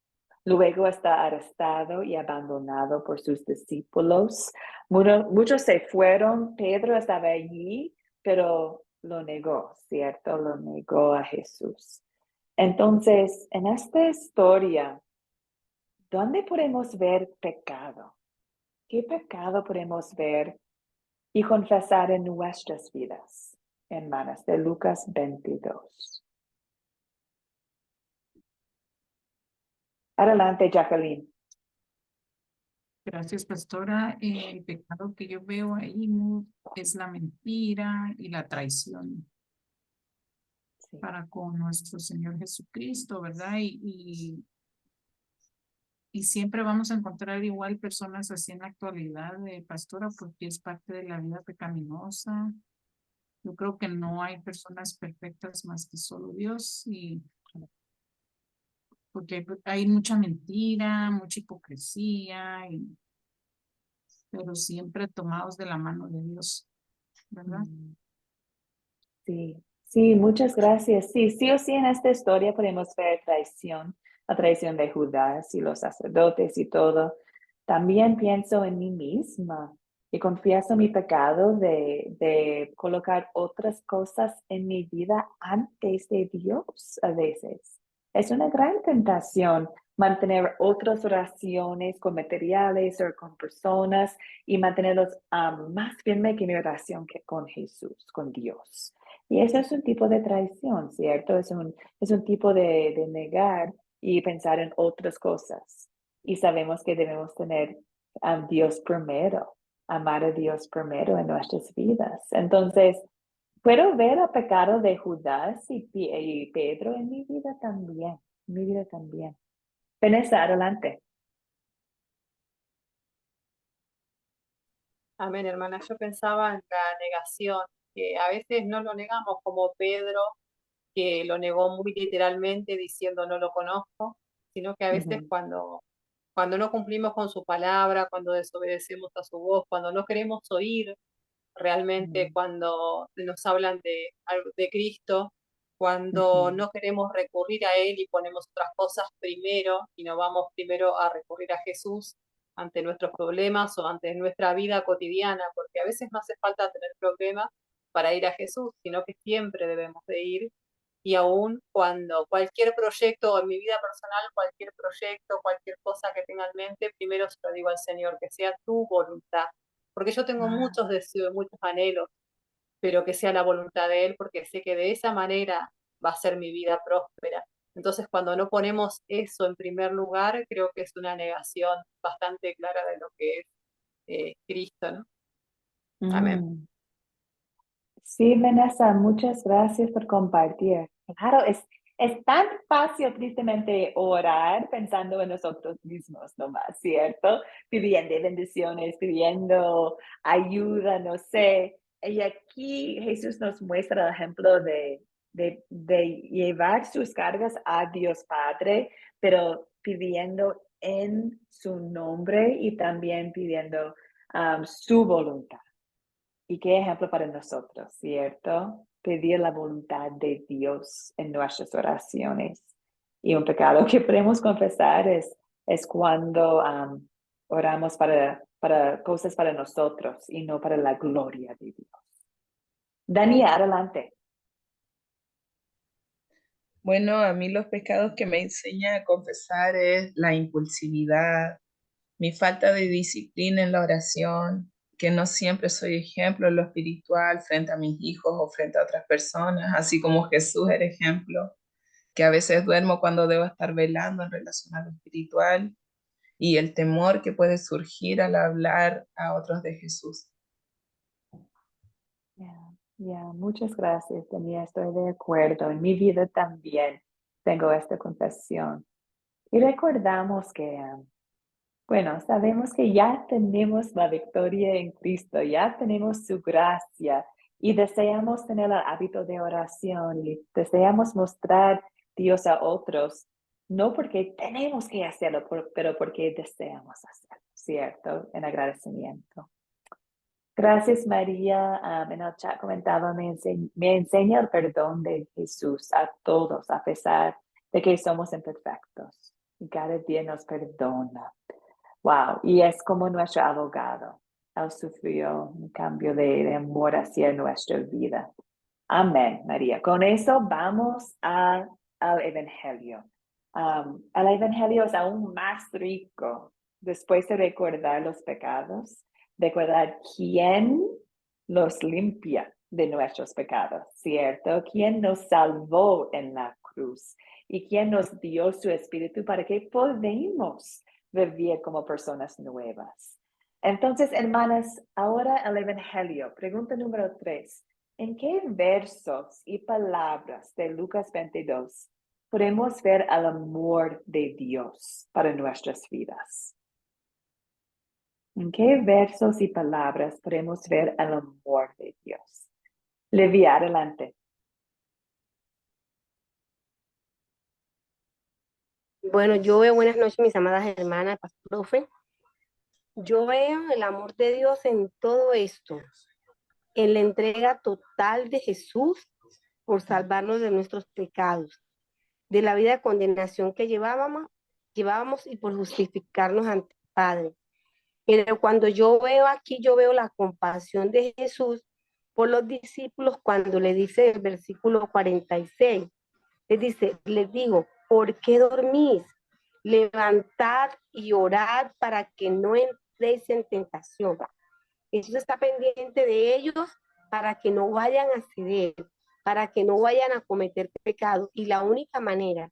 [SPEAKER 1] Luego está arrestado y abandonado por sus discípulos. Muchos se fueron, Pedro estaba allí, pero lo negó, ¿cierto? Lo negó a Jesús. Entonces, en esta historia, ¿dónde podemos ver pecado? ¿Qué pecado podemos ver y confesar en nuestras vidas? Hermanas, de Lucas 22. Adelante, Jacqueline.
[SPEAKER 3] Gracias, pastora. El pecado que yo veo ahí es la mentira y la traición
[SPEAKER 1] Sí.
[SPEAKER 3] para con nuestro Señor Jesucristo, ¿verdad? Y siempre vamos a encontrar igual personas así en la actualidad, pastora, porque es parte de la vida pecaminosa. Yo creo que no hay personas perfectas más que solo Dios, y porque hay mucha mentira, mucha hipocresía, pero siempre tomados de la mano de Dios, ¿verdad?
[SPEAKER 1] Sí, sí, muchas gracias. Sí, sí o sí en esta historia podemos ver traición, la traición de Judas y los sacerdotes y todo. También pienso en mí misma y confieso mi pecado de colocar otras cosas en mi vida antes de Dios a veces. Es una gran tentación mantener otras oraciones con materiales o con personas y mantenerlos más firme que mi oración que con Jesús, con Dios. Y eso es un tipo de traición, ¿cierto? Es un tipo de negar y pensar en otras cosas. Y sabemos que debemos tener a Dios primero, amar a Dios primero en nuestras vidas. Entonces, puedo ver el pecado de Judas y Pedro en mi vida también, en mi vida también. Vanessa, adelante.
[SPEAKER 2] Amén, hermana. Yo pensaba en la negación, que a veces no lo negamos como Pedro, que lo negó muy literalmente diciendo no lo conozco, sino que a veces
[SPEAKER 1] Ujú,
[SPEAKER 2] cuando no cumplimos con su palabra, cuando desobedecemos a su voz, cuando no queremos oír realmente,
[SPEAKER 1] ujú,
[SPEAKER 2] cuando nos hablan de Cristo, cuando
[SPEAKER 1] ujú,
[SPEAKER 2] no queremos recurrir a Él y ponemos otras cosas primero y no vamos primero a recurrir a Jesús ante nuestros problemas o ante nuestra vida cotidiana, porque a veces no hace falta tener problemas para ir a Jesús, sino que siempre debemos de ir. Y aún cuando cualquier proyecto en mi vida personal, cualquier proyecto, cualquier cosa que tenga en mente, primero se lo digo al Señor, que sea tu voluntad, porque yo tengo
[SPEAKER 1] ah,
[SPEAKER 2] muchos deseos, muchos anhelos, pero que sea la voluntad de Él, porque sé que de esa manera va a ser mi vida próspera. Entonces, cuando no ponemos eso en primer lugar, creo que es una negación bastante clara de lo que es Cristo, ¿no? Amén.
[SPEAKER 1] mm. Sí, Vanessa, muchas gracias por compartir. Claro, es tan fácil tristemente orar pensando en nosotros mismos nomás, ¿cierto? Pidiendo bendiciones, pidiendo ayuda, no sé. Y aquí Jesús nos muestra el ejemplo de llevar sus cargas a Dios Padre, pero pidiendo en su nombre y también pidiendo su voluntad. Y qué ejemplo para nosotros, ¿cierto? Pedir la voluntad de Dios en nuestras oraciones. Y un pecado que podemos confesar es cuando oramos para cosas para nosotros y no para la gloria de Dios. Dani, adelante.
[SPEAKER 7] Bueno, a mí los pecados que me enseña a confesar es la impulsividad, mi falta de disciplina en la oración, que no siempre soy ejemplo en lo espiritual frente a mis hijos o frente a otras personas, así como Jesús era ejemplo, que a veces duermo cuando debo estar velando en relación a lo espiritual y el temor que puede surgir al hablar a otros de Jesús.
[SPEAKER 1] Muchas gracias, Dani. Estoy de acuerdo. En mi vida también tengo esta confesión. Y recordamos que bueno, sabemos que ya tenemos la victoria en Cristo, ya tenemos su gracia y deseamos tener el hábito de oración y deseamos mostrar Dios a otros, no porque tenemos que hacerlo, pero porque deseamos hacerlo, ¿cierto? En agradecimiento. Gracias, María. En el chat comentaba, me enseña el perdón de Jesús a todos, a pesar de que somos imperfectos. Y cada día nos perdona. Wow, y es como nuestro abogado. Él sufrió un cambio de amor hacia nuestra vida. Amén, María. Con eso vamos al Evangelio. El Evangelio es aún más rico después de recordar los pecados, recordar quién los limpia de nuestros pecados, ¿cierto? ¿Quién nos salvó en la cruz? y quien nos dio su espíritu para que podamos vivir como personas nuevas. Entonces, hermanas, ahora el Evangelio, pregunta número 3. ¿En qué versos y palabras de Lucas 22 podemos ver el amor de Dios para nuestras vidas? ¿En qué versos y palabras podemos ver el amor de Dios? Levi, adelante.
[SPEAKER 8] Bueno, yo veo, buenas noches, mis amadas hermanas, profe. Yo veo el amor de Dios en todo esto, en la entrega total de Jesús por salvarnos de nuestros pecados, de la vida de condenación que llevábamos y por justificarnos ante el Padre. Pero cuando yo veo aquí, yo veo la compasión de Jesús por los discípulos cuando le dice el versículo 46, les digo, ¿por qué dormís? Levantad y orad para que no entréis en tentación. Jesús está pendiente de ellos para que no vayan a ceder, para que no vayan a cometer pecado. Y la única manera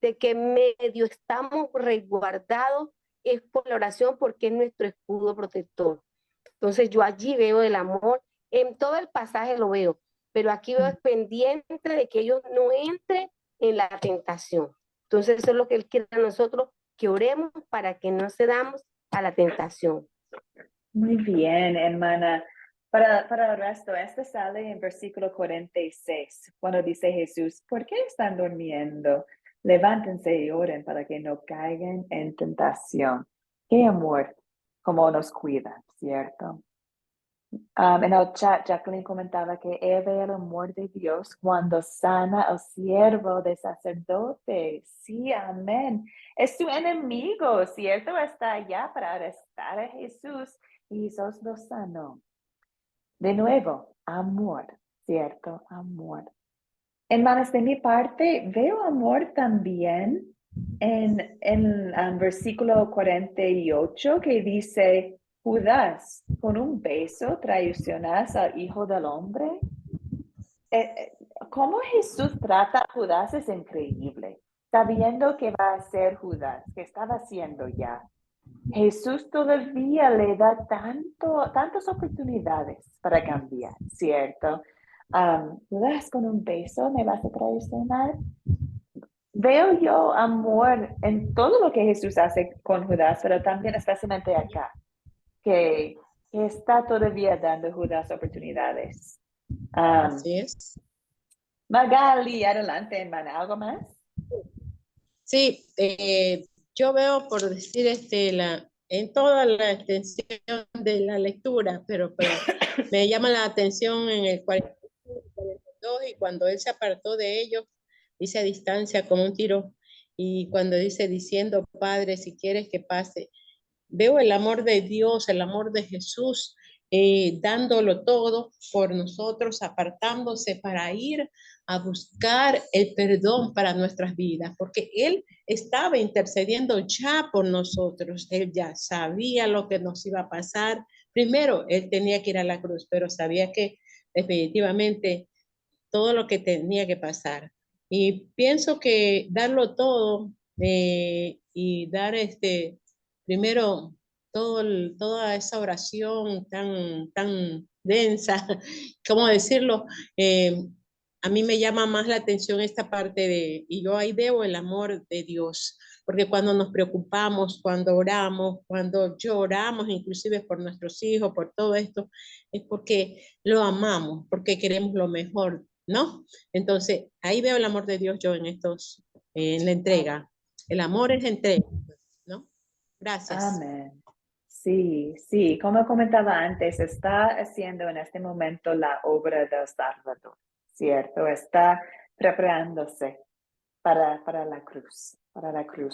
[SPEAKER 8] de que medio estamos resguardados es por la oración, porque es nuestro escudo protector. Entonces yo allí veo el amor, en todo el pasaje lo veo, pero aquí veo pendiente de que ellos no entren en la tentación. Entonces eso es lo que Él quiere a nosotros, que oremos para que no cedamos a la tentación.
[SPEAKER 1] Muy bien, hermana. Para el resto, este sale en versículo 46, cuando dice Jesús, ¿por qué están durmiendo? Levántense y oren para que no caigan en tentación. Qué amor, como nos cuida, ¿cierto? En el chat, Jacqueline comentaba que ella ve el amor de Dios cuando sana al siervo de sacerdote. Sí, amén. Es su enemigo, ¿cierto? Está allá para arrestar a Jesús y Jesús lo sanó. De nuevo, amor, ¿cierto? Amor. Hermanas, de mi parte, veo amor también en versículo 48 que dice, Judas, con un beso traicionas al Hijo del Hombre. Cómo Jesús trata a Judas es increíble, sabiendo que va a ser Judas, que estaba haciendo ya. Jesús todavía le da tantas oportunidades para cambiar, ¿cierto? Judas, con un beso me vas a traicionar. Veo yo amor en todo lo que Jesús hace con Judas, pero también especialmente acá, que está todavía dando a Judas oportunidades.
[SPEAKER 6] Así es.
[SPEAKER 1] Magali, adelante, hermana, ¿algo más?
[SPEAKER 6] Sí, yo veo, por decir, en toda la extensión de la lectura, pero me llama la atención en el 42, y cuando él se apartó de ellos, dice a distancia como un tiro, y cuando dice diciendo, Padre, si quieres que pase, veo el amor de Dios, el amor de Jesús, dándolo todo por nosotros, apartándose para ir a buscar el perdón para nuestras vidas, porque Él estaba intercediendo ya por nosotros. Él ya sabía lo que nos iba a pasar. Primero, Él tenía que ir a la cruz, pero sabía que definitivamente todo lo que tenía que pasar. Y pienso que darlo todo y dar primero toda esa oración tan densa, ¿cómo decirlo? A mí me llama más la atención esta parte y yo ahí veo el amor de Dios, porque cuando nos preocupamos, cuando oramos, cuando lloramos, inclusive por nuestros hijos, por todo esto, es porque lo amamos, porque queremos lo mejor, ¿no? Entonces, ahí veo el amor de Dios yo en la entrega. El amor es entrega, ¿no? Gracias.
[SPEAKER 1] Amén. Sí, sí, como comentaba antes, está haciendo en este momento la obra del Salvador, ¿cierto? Está preparándose para la cruz,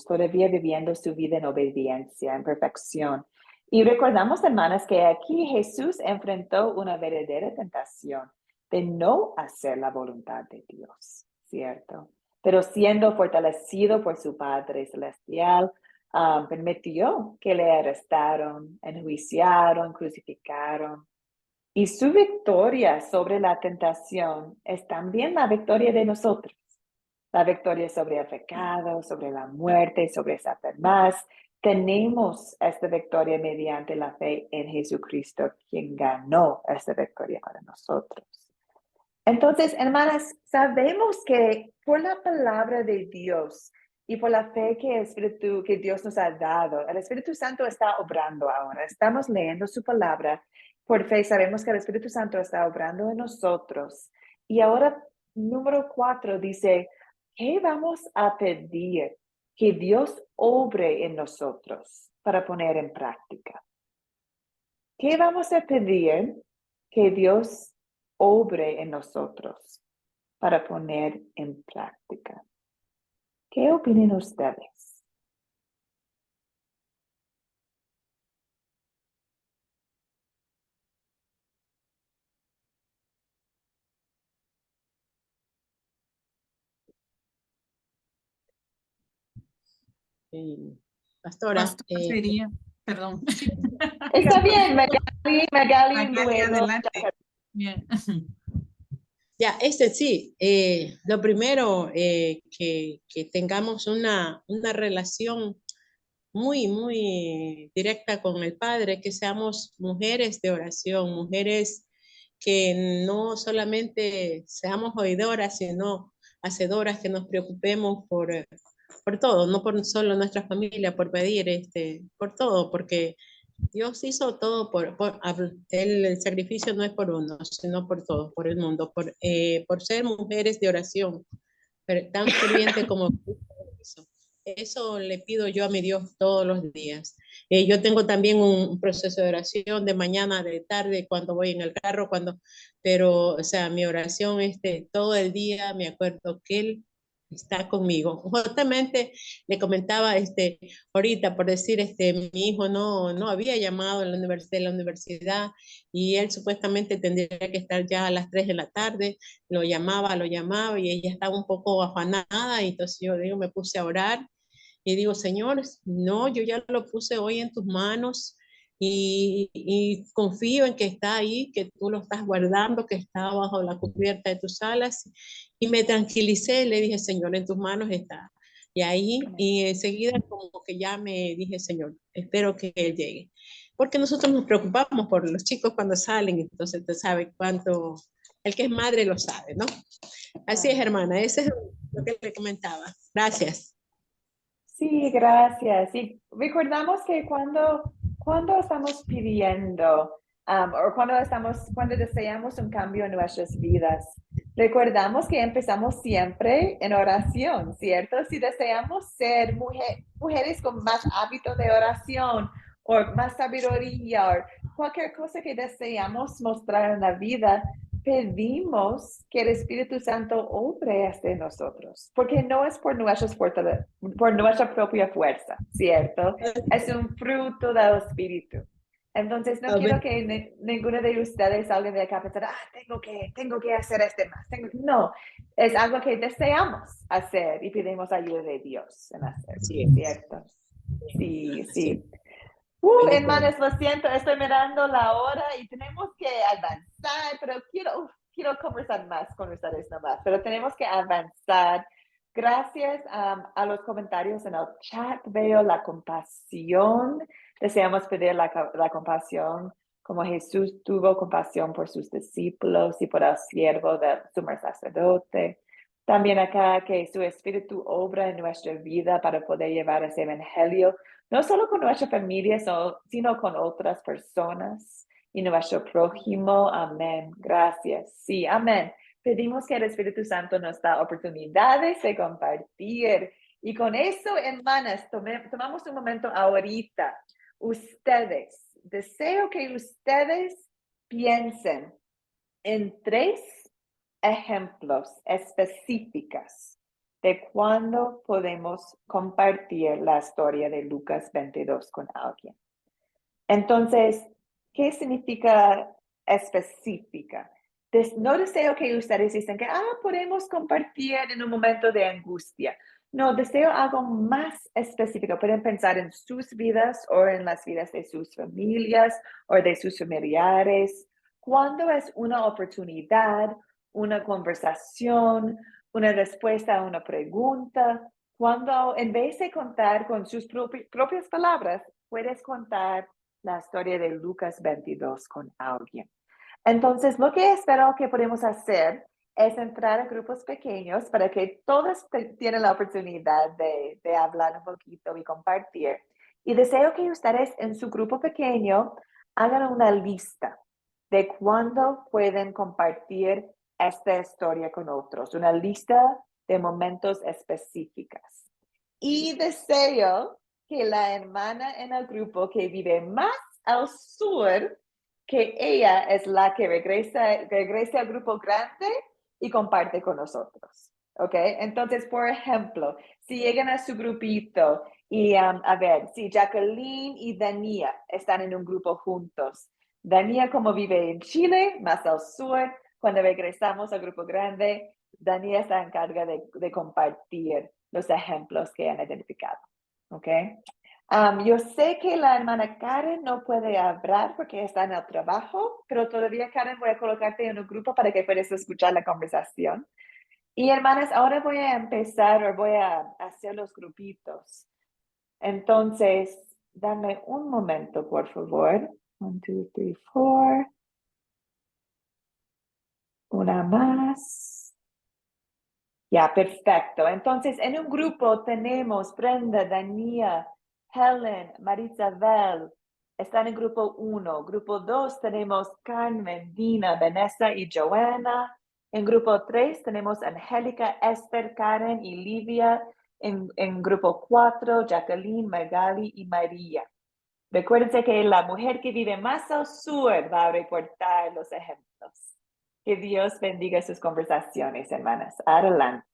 [SPEAKER 1] todavía viviendo su vida en obediencia, en perfección. Y recordamos, hermanas, que aquí Jesús enfrentó una verdadera tentación de no hacer la voluntad de Dios, ¿cierto? Pero siendo fortalecido por su Padre Celestial, permitió que le arrestaron, enjuiciaron, crucificaron. Y su victoria sobre la tentación es también la victoria de nosotros. la victoria sobre el pecado, sobre la muerte, sobre Satanás. Tenemos esta victoria mediante la fe en Jesucristo, quien ganó esta victoria para nosotros. Entonces, hermanas, sabemos que por la palabra de Dios y por la fe que Dios nos ha dado, el Espíritu Santo está obrando ahora. Estamos leyendo su palabra. Por fe sabemos que el Espíritu Santo está obrando en nosotros. Y ahora, número 4 dice, ¿qué vamos a pedir que Dios obre en nosotros para poner en práctica? ¿Qué vamos a pedir que Dios obre en nosotros para poner en práctica? ¿Qué opinan ustedes?
[SPEAKER 6] Pastora,
[SPEAKER 3] sería, perdón.
[SPEAKER 1] Está bien, Magali
[SPEAKER 3] Magali,
[SPEAKER 1] luego.
[SPEAKER 3] adelante. Bien.
[SPEAKER 6] ya, sí, lo primero, que tengamos una relación muy, muy directa con el Padre, que seamos mujeres de oración, mujeres que no solamente seamos oidoras, sino hacedoras, que nos preocupemos por todo, no por solo nuestra familia, por pedir, por todo, porque Dios hizo todo el sacrificio no es por uno, sino por todos, por el mundo, por ser mujeres de oración, tan ferviente como Cristo. Eso le pido yo a mi Dios todos los días. Yo tengo también un proceso de oración de mañana, de tarde, cuando voy en el carro, pero, o sea, mi oración todo el día, me acuerdo que Él está conmigo. Justamente le comentaba ahorita, por decir, mi hijo no había llamado a la universidad y él supuestamente tendría que estar ya a las 3 de la tarde, lo llamaba y ella estaba un poco afanada, y entonces yo digo, me puse a orar y digo, Señor, no, yo ya lo puse hoy en tus manos y confío en que está ahí, que tú lo estás guardando, que está bajo la cubierta de tus alas. Y me tranquilicé, le dije, Señor, en tus manos está. Y ahí, y enseguida como que ya me dije, Señor, espero que Él llegue. Porque nosotros nos preocupamos por los chicos cuando salen, entonces usted sabe cuánto, el que es madre lo sabe, ¿no? Así es, hermana, ese es lo que le comentaba. Gracias.
[SPEAKER 1] Sí, gracias. Y recordamos que cuando estamos pidiendo o cuando deseamos un cambio en nuestras vidas, recordamos que empezamos siempre en oración, ¿cierto? Si deseamos ser mujeres con más hábito de oración o más sabiduría o cualquier cosa que deseamos mostrar en la vida, pedimos que el Espíritu Santo obre hacia nosotros, porque no es por nuestra propia fuerza, ¿cierto? Es un fruto del Espíritu. Entonces, no quiero que ninguno de ustedes salga de acá pensando, tengo que hacer más. No, es algo que deseamos hacer y pedimos ayuda de Dios en hacer, ¿cierto? Sí. Hermanos, lo siento, estoy mirando la hora y tenemos que avanzar, pero quiero conversar más con ustedes nomás, pero tenemos que avanzar. Gracias a los comentarios en el chat, veo la compasión. Deseamos pedir la compasión como Jesús tuvo compasión por sus discípulos y por el siervo del sumo sacerdote. También acá que su Espíritu obra en nuestra vida para poder llevar ese evangelio no solo con nuestra familia, sino con otras personas y nuestro prójimo. Amén. Gracias. Sí, amén. Pedimos que el Espíritu Santo nos da oportunidades de compartir. Y con eso, hermanas, tomamos un momento ahorita. Ustedes, deseo que ustedes piensen en 3 ejemplos específicos de cuándo podemos compartir la historia de Lucas 22 con alguien. Entonces, ¿qué significa específica? No deseo que ustedes dicen que podemos compartir en un momento de angustia. No, deseo algo más específico. Pueden pensar en sus vidas o en las vidas de sus familias o de sus familiares. ¿Cuándo es una oportunidad, una conversación, una respuesta a una pregunta. Cuando en vez de contar con sus propias palabras, puedes contar la historia de Lucas 22 con alguien. Entonces, lo que espero que podemos hacer es entrar a grupos pequeños para que todos tengan la oportunidad de hablar un poquito y compartir. Y deseo que ustedes en su grupo pequeño hagan una lista de cuándo pueden compartir esta historia con otros, una lista de momentos específicos. Y deseo que la hermana en el grupo que vive más al sur, que ella es la que regrese al grupo grande y comparte con nosotros. ¿Ok? Entonces, por ejemplo, si llegan a su grupito y a ver, si Jacqueline y Dania están en un grupo juntos, Dania como vive en Chile, más al sur, cuando regresamos al grupo grande, Dania está encargada de compartir los ejemplos que han identificado. ¿Ok? Yo sé que la hermana Karen no puede hablar porque está en el trabajo, pero todavía, Karen, voy a colocarte en un grupo para que puedas escuchar la conversación. Y hermanas, ahora voy a empezar o voy a hacer los grupitos. Entonces, dame un momento, por favor. 1, 2, 3, 4. Una más. Ya, perfecto. Entonces, en un grupo tenemos Brenda, Dania, Helen, Marisabel. Están en grupo 1. Grupo 2 tenemos Carmen, Dina, Vanessa y Joanna. En grupo 3 tenemos Angélica, Esther, Karen y Livia. En grupo 4, Jacqueline, Magali y María. Recuérdense que la mujer que vive más al sur va a reportar los ejemplos. Que Dios bendiga sus conversaciones, hermanas. Adelante.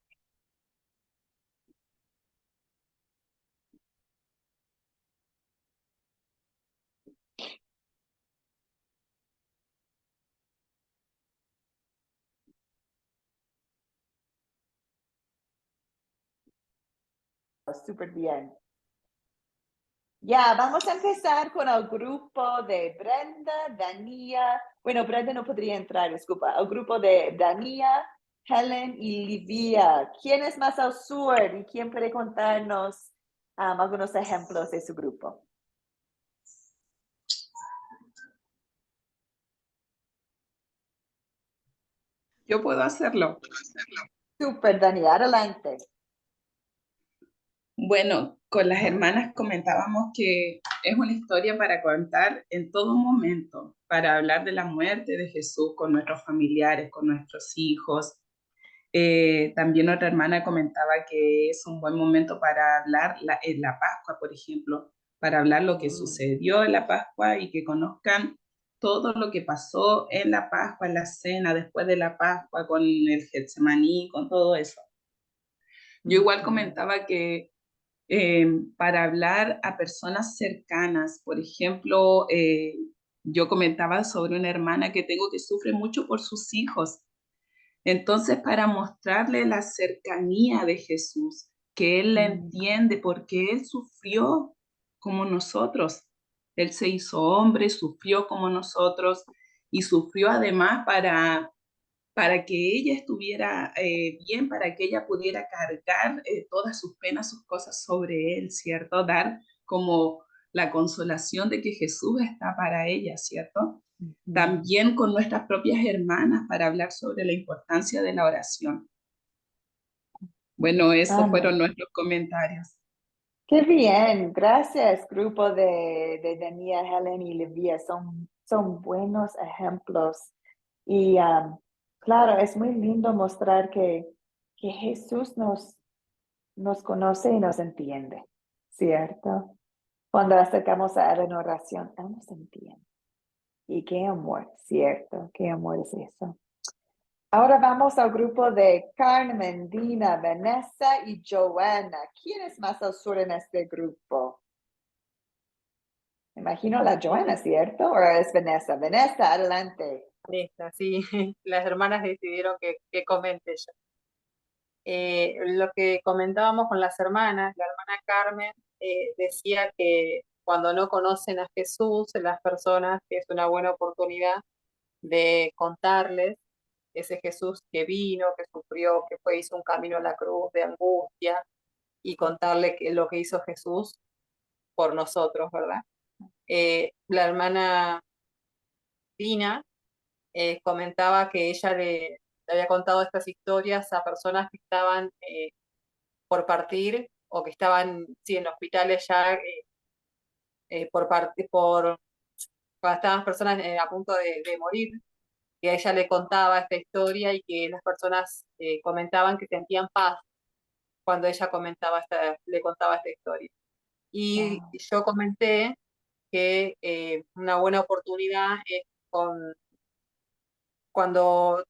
[SPEAKER 1] Súper bien. Ya, vamos a empezar con el grupo de Brenda, Dania. Bueno, Brenda no podría entrar, disculpa. El grupo de Dania, Helen y Livia. ¿Quién es más al sur y quién puede contarnos algunos ejemplos de su grupo?
[SPEAKER 7] Yo puedo hacerlo.
[SPEAKER 1] Súper, Dania, adelante.
[SPEAKER 7] Bueno, con las hermanas comentábamos que es una historia para contar en todo momento, para hablar de la muerte de Jesús con nuestros familiares, con nuestros hijos. También otra hermana comentaba que es un buen momento para hablar en la Pascua, por ejemplo, para hablar lo que sucedió en la Pascua y que conozcan todo lo que pasó en la Pascua, en la cena, después de la Pascua, con el Getsemaní, con todo eso. Yo igual comentaba que para hablar a personas cercanas. Por ejemplo, yo comentaba sobre una hermana que tengo que sufre mucho por sus hijos. Entonces, para mostrarle la cercanía de Jesús, que Él la entiende porque Él sufrió como nosotros. Él se hizo hombre, sufrió como nosotros y sufrió además para que ella estuviera bien, para que ella pudiera cargar todas sus penas, sus cosas sobre él, ¿cierto? Dar como la consolación de que Jesús está para ella, ¿cierto? También con nuestras propias hermanas para hablar sobre la importancia de la oración. Bueno, esos fueron nuestros comentarios.
[SPEAKER 1] Qué bien, gracias, grupo de Dania, Helen y Livia. Son buenos ejemplos. Y claro, es muy lindo mostrar que Jesús nos conoce y nos entiende, ¿cierto? Cuando acercamos a Él en oración, Él nos entiende. Y qué amor, ¿cierto? Qué amor es eso. Ahora vamos al grupo de Carmen, Dina, Vanessa y Joanna. ¿Quién es más al sur en este grupo? Me imagino la Joanna, ¿cierto? ¿O es Vanessa? Vanessa, adelante.
[SPEAKER 2] Esta, sí, las hermanas decidieron que comente yo. Lo que comentábamos con las hermanas, la hermana Carmen decía que cuando no conocen a Jesús, las personas, que es una buena oportunidad de contarles ese Jesús que vino, que sufrió, que fue, hizo un camino a la cruz de angustia, y contarle lo que hizo Jesús por nosotros, ¿verdad? La hermana Dina comentaba que ella le había contado estas historias a personas que estaban por partir o que estaban sí, en hospitales ya cuando estaban personas a punto de morir, que a ella le contaba esta historia y que las personas comentaban que sentían paz cuando ella le contaba esta historia. Y
[SPEAKER 1] Wow.
[SPEAKER 2] yo comenté que una buena oportunidad es cuando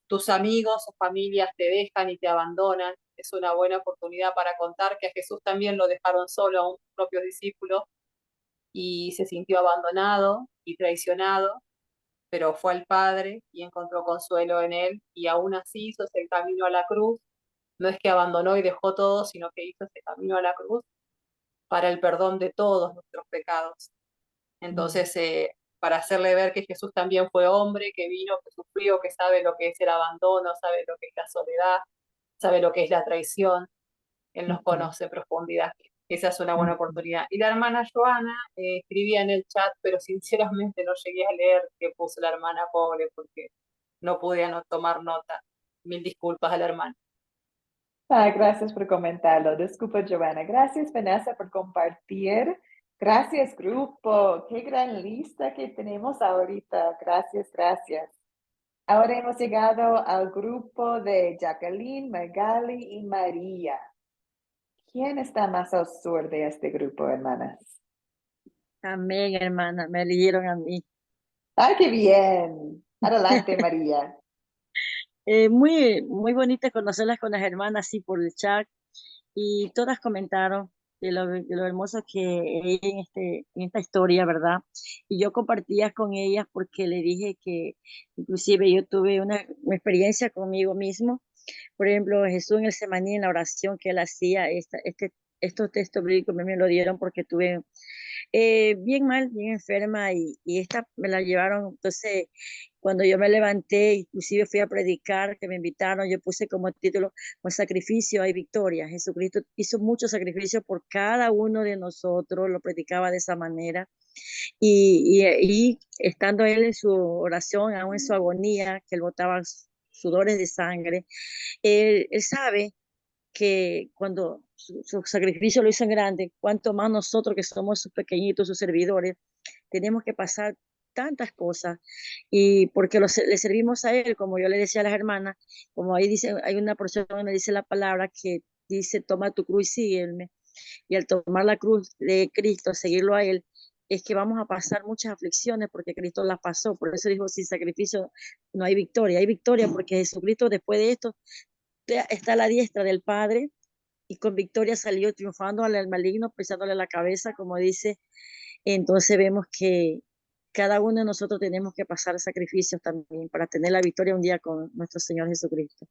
[SPEAKER 2] tus amigos o familias te dejan y te abandonan, es una buena oportunidad para contar que a Jesús también lo dejaron solo a un propio discípulo y se sintió abandonado y traicionado, pero fue al Padre y encontró consuelo en él y aún así hizo ese camino a la cruz. No es que abandonó y dejó todo, sino que hizo ese camino a la cruz para el perdón de todos nuestros pecados. Entonces, para hacerle ver que Jesús también fue hombre, que vino, que sufrió, que sabe lo que es el abandono, sabe lo que es la soledad, sabe lo que es la traición, Él nos conoce en profundidad. Esa es una buena oportunidad. Y la hermana Joana escribía en el chat, pero sinceramente no llegué a leer qué puso la hermana, pobre, porque no pude tomar nota. Mil disculpas a la hermana.
[SPEAKER 1] Gracias por comentarlo. Disculpa, Joana. Gracias, Vanessa, por compartir. Gracias, grupo. Qué gran lista que tenemos ahorita. Gracias, gracias. Ahora hemos llegado al grupo de Jacqueline, Magali y María. ¿Quién está más al sur de este grupo, hermanas?
[SPEAKER 9] Amén, hermana, me eligieron a mí.
[SPEAKER 1] ¡Ay, qué bien! Adelante, María.
[SPEAKER 9] Muy bonita conocerlas con las hermanas, así por el chat, y todas comentaron de lo hermoso que es en esta historia, ¿verdad? Y yo compartía con ellas porque le dije que inclusive yo tuve una experiencia conmigo mismo. Por ejemplo, Jesús en el Semaní, en la oración que él hacía, estos textos bíblicos me lo dieron porque tuve bien mal, bien enferma y esta me la llevaron. Entonces, cuando yo me levanté, inclusive fui a predicar, que me invitaron, yo puse como título, con sacrificio hay victoria. Jesucristo hizo mucho sacrificio por cada uno de nosotros, lo predicaba de esa manera. Y estando él en su oración, aún en su agonía, que él botaba sudores de sangre, él sabe que cuando su sacrificio lo hizo en grande, cuanto más nosotros que somos sus pequeñitos, sus servidores, tenemos que pasar tantas cosas y porque le servimos a él, como yo le decía a las hermanas, como ahí dice, hay una porción donde dice la palabra que dice, toma tu cruz y sígueme, y al tomar la cruz de Cristo, seguirlo a él, es que vamos a pasar muchas aflicciones porque Cristo las pasó, por eso dijo, sin sacrificio no hay victoria porque Jesucristo después de esto está a la diestra del Padre y con victoria salió triunfando al maligno, pisándole la cabeza, como dice. Entonces vemos que cada uno de nosotros tenemos que pasar sacrificios también para tener la victoria un día con nuestro Señor Jesucristo.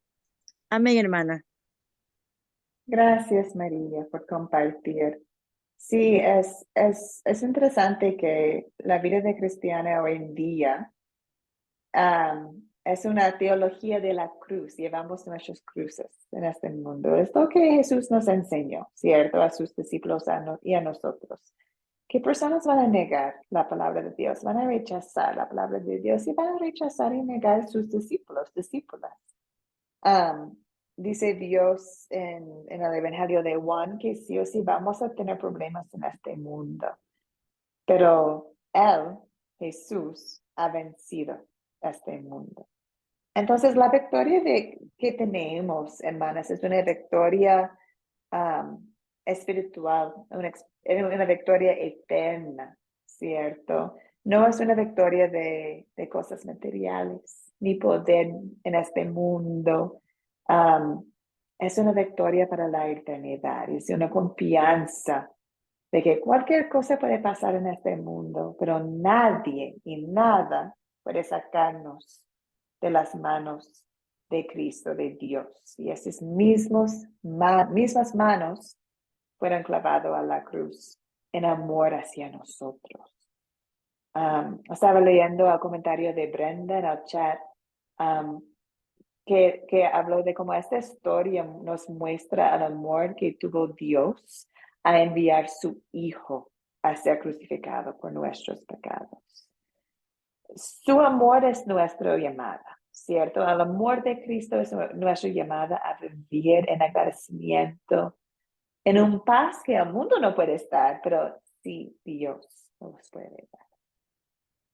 [SPEAKER 9] Amén, hermana.
[SPEAKER 1] Gracias, María, por compartir. Sí, es interesante que la vida de cristiana hoy en día es una teología de la cruz. Llevamos nuestras cruces en este mundo. Es lo que Jesús nos enseñó, ¿cierto? A sus discípulos y a nosotros. ¿Qué personas van a negar la palabra de Dios? Van a rechazar la palabra de Dios y van a rechazar y negar sus discípulos, discípulas. Dice Dios en el Evangelio de Juan que sí o sí vamos a tener problemas en este mundo. Pero Él, Jesús, ha vencido este mundo. Entonces, la victoria que tenemos, hermanas, es una victoria espiritual, una victoria eterna, ¿cierto? No es una victoria de cosas materiales, ni poder en este mundo. Es una victoria para la eternidad, es una confianza de que cualquier cosa puede pasar en este mundo, pero nadie y nada puede sacarnos de las manos de Cristo, de Dios. Y esas mismas manos fueron clavadas a la cruz en amor hacia nosotros. Estaba leyendo el comentario de Brenda en el chat. que habló de cómo esta historia nos muestra el amor que tuvo Dios a enviar su Hijo a ser crucificado por nuestros pecados. Su amor es nuestra llamada, ¿cierto? El amor de Cristo es nuestra llamada a vivir en agradecimiento, en un paz que el mundo no puede estar, pero sí Dios nos puede dar.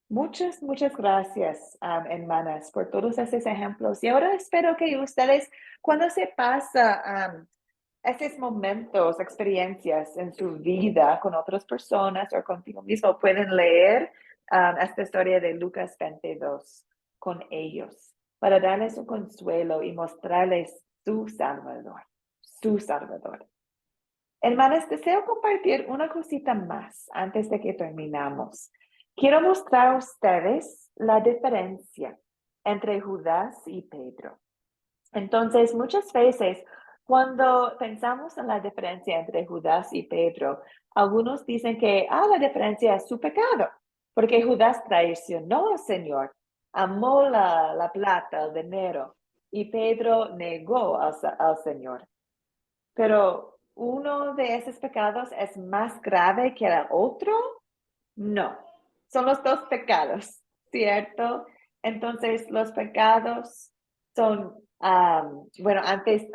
[SPEAKER 1] Muchas gracias, hermanas, por todos esos ejemplos. Y ahora espero que ustedes, cuando se pasa esos momentos, experiencias en su vida con otras personas o contigo mismo, pueden leer esta historia de Lucas 22 con ellos para darles un consuelo y mostrarles su Salvador, su Salvador. Hermanas, deseo compartir una cosita más antes de que terminamos. Quiero mostrar a ustedes la diferencia entre Judas y Pedro. Entonces, muchas veces, cuando pensamos en la diferencia entre Judas y Pedro, algunos dicen que la diferencia es su pecado, porque Judas traicionó al Señor, amó la plata, el dinero, y Pedro negó al Señor. Pero uno de esos pecados es más grave que el otro. No, son los dos pecados, ¿cierto? Entonces, los pecados son, antes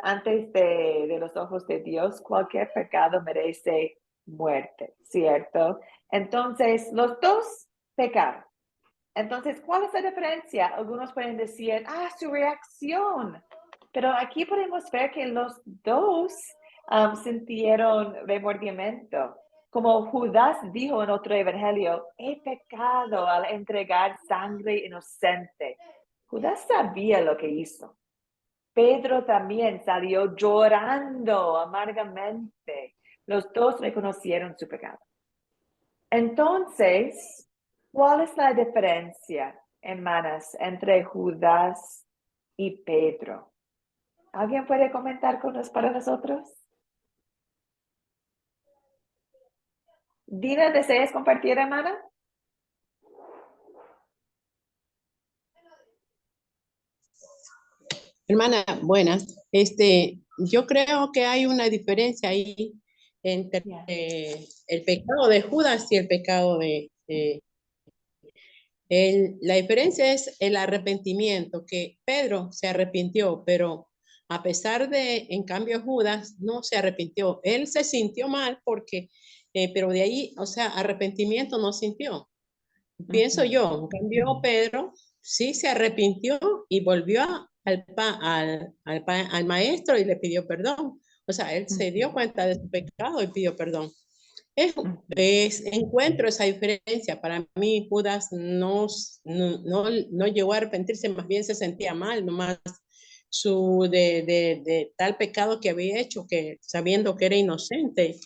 [SPEAKER 1] de los ojos de Dios, cualquier pecado merece muerte, ¿cierto? Entonces, los dos pecaron. Entonces, ¿cuál es la diferencia? Algunos pueden decir, su reacción. Pero aquí podemos ver que los dos sintieron remordimiento. Como Judas dijo en otro evangelio, he pecado al entregar sangre inocente. Judas sabía lo que hizo. Pedro también salió llorando amargamente. Los dos reconocieron su pecado. Entonces, ¿cuál es la diferencia, hermanas, entre Judas y Pedro? ¿Alguien puede comentar para nosotros? Dina, ¿deseas compartir, hermana?
[SPEAKER 6] Hermana, buenas. Yo creo que hay una diferencia ahí entre el pecado de Judas y el pecado la diferencia es el arrepentimiento, que Pedro se arrepintió, pero a pesar de, en cambio, Judas no se arrepintió. Él se sintió mal pero de ahí, o sea, arrepentimiento no sintió. Pienso yo, en cambio, Pedro sí se arrepintió y volvió al maestro y le pidió perdón. O sea, él se dio cuenta de su pecado y pidió perdón. Encuentro esa diferencia. Para mí, Judas no llegó a arrepentirse, más bien se sentía mal, nomás de tal pecado que había hecho, que sabiendo que era inocente.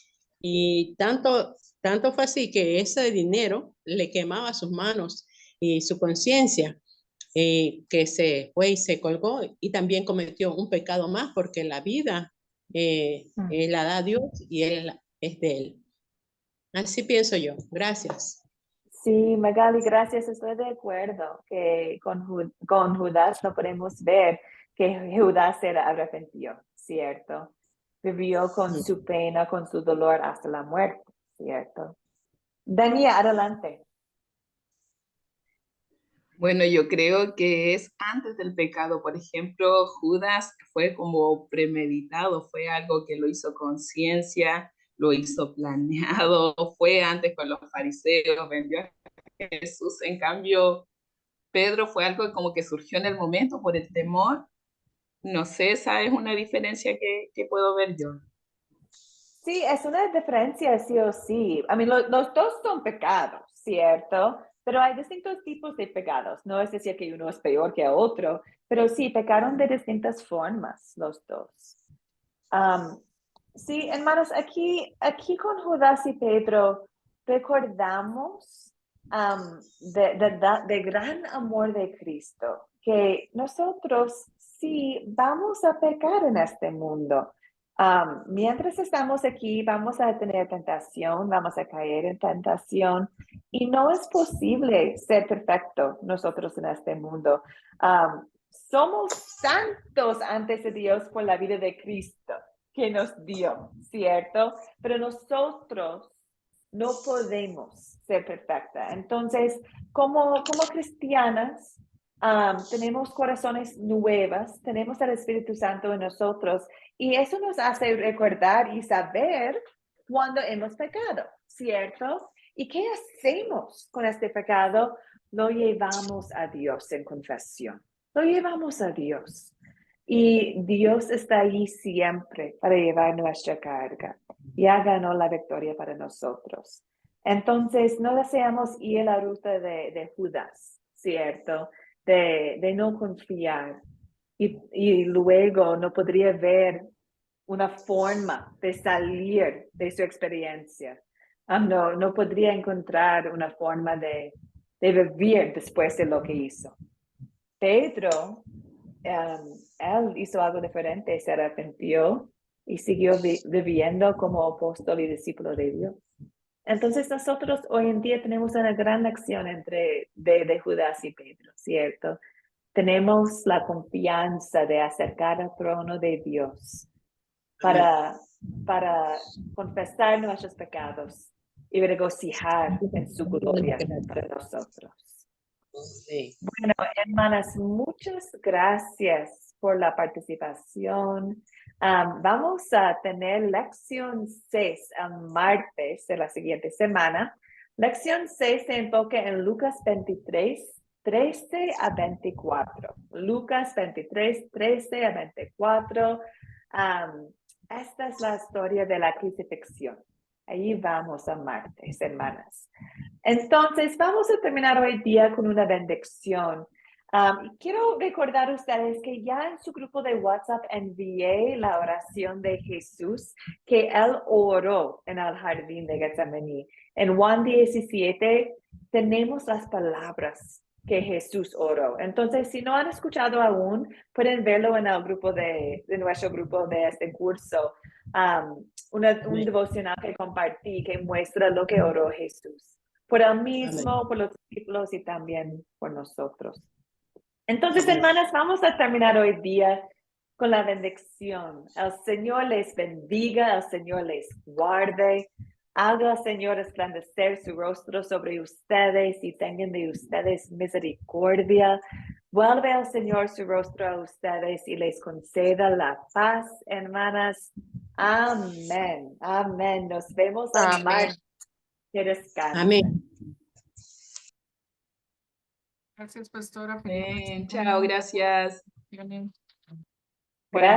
[SPEAKER 6] Y tanto fue así que ese dinero le quemaba sus manos y su conciencia, que se fue y se colgó, y también cometió un pecado más, porque la vida la da Dios y él es de él. Así pienso yo. Gracias.
[SPEAKER 1] Sí, Magali, gracias. Estoy de acuerdo que con Judas no podemos ver que Judas se arrepintió, ¿cierto? Vivió con su pena, con su dolor hasta la muerte, ¿cierto? Dania, adelante.
[SPEAKER 7] Bueno, yo creo que es antes del pecado. Por ejemplo, Judas fue como premeditado, fue algo que lo hizo con ciencia, lo hizo planeado, fue antes con los fariseos, vendió a Jesús. En cambio, Pedro fue algo como que surgió en el momento por el temor. No sé, esa es una diferencia que puedo ver yo.
[SPEAKER 1] Sí, es una diferencia sí o sí. Los dos son pecados, ¿cierto? Pero hay distintos tipos de pecados. No es decir que uno es peor que otro, pero sí, pecaron de distintas formas los dos. Sí, hermanos, aquí con Judas y Pedro recordamos de gran amor de Cristo, que nosotros sí vamos a pecar en este mundo. Mientras estamos aquí, vamos a tener tentación, vamos a caer en tentación, y no es posible ser perfecto nosotros en este mundo. somos santos antes de Dios por la vida de Cristo que nos dio, ¿cierto? Pero nosotros no podemos ser perfectas. Entonces, como cristianas, tenemos corazones nuevos, tenemos el Espíritu Santo en nosotros y eso nos hace recordar y saber cuando hemos pecado, ¿cierto? ¿Y qué hacemos con este pecado? Lo llevamos a Dios en confesión. Lo llevamos a Dios. Y Dios está ahí siempre para llevar nuestra carga. Ya ganó la victoria para nosotros. Entonces, no deseamos ir a la ruta de Judas, ¿cierto? De no confiar. Y luego no podría ver una forma de salir de su experiencia. No podría encontrar una forma de vivir después de lo que hizo. Pedro, él hizo algo diferente, se arrepintió y siguió viviendo como apóstol y discípulo de Dios. Entonces nosotros hoy en día tenemos una gran lección de Judas y Pedro, ¿cierto? Tenemos la confianza de acercar al trono de Dios para confesar nuestros pecados y regocijar en su gloria para nosotros.
[SPEAKER 6] Sí.
[SPEAKER 1] Bueno, hermanas, muchas gracias por la participación. Vamos a tener lección 6 el martes de la siguiente semana. Lección 6 se enfoca en Lucas 23, 13 a 24. Lucas 23, 13 a 24. Esta es la historia de la crucifixión. Ahí vamos a martes, hermanas. Entonces, vamos a terminar hoy día con una bendición. Quiero recordar a ustedes que ya en su grupo de WhatsApp envié la oración de Jesús que él oró en el jardín de Getsemaní. En Juan 17 tenemos las palabras que Jesús oró. Entonces, si no han escuchado aún, pueden verlo en el grupo de nuestro grupo de este curso. Un devocional que compartí que muestra lo que oró Jesús. Por él mismo, por los discípulos y también por nosotros. Entonces, hermanas, vamos a terminar hoy día con la bendición. El Señor les bendiga, el Señor les guarde. Haga el Señor resplandecer su rostro sobre ustedes y tengan de ustedes misericordia. Vuelve al Señor su rostro a ustedes y les conceda la paz, hermanas. Amén. Amén. Nos vemos el martes. Que descansen.
[SPEAKER 6] Amén.
[SPEAKER 3] Gracias, pastora.
[SPEAKER 7] Chao, gracias.
[SPEAKER 3] Gracias.
[SPEAKER 1] Gracias.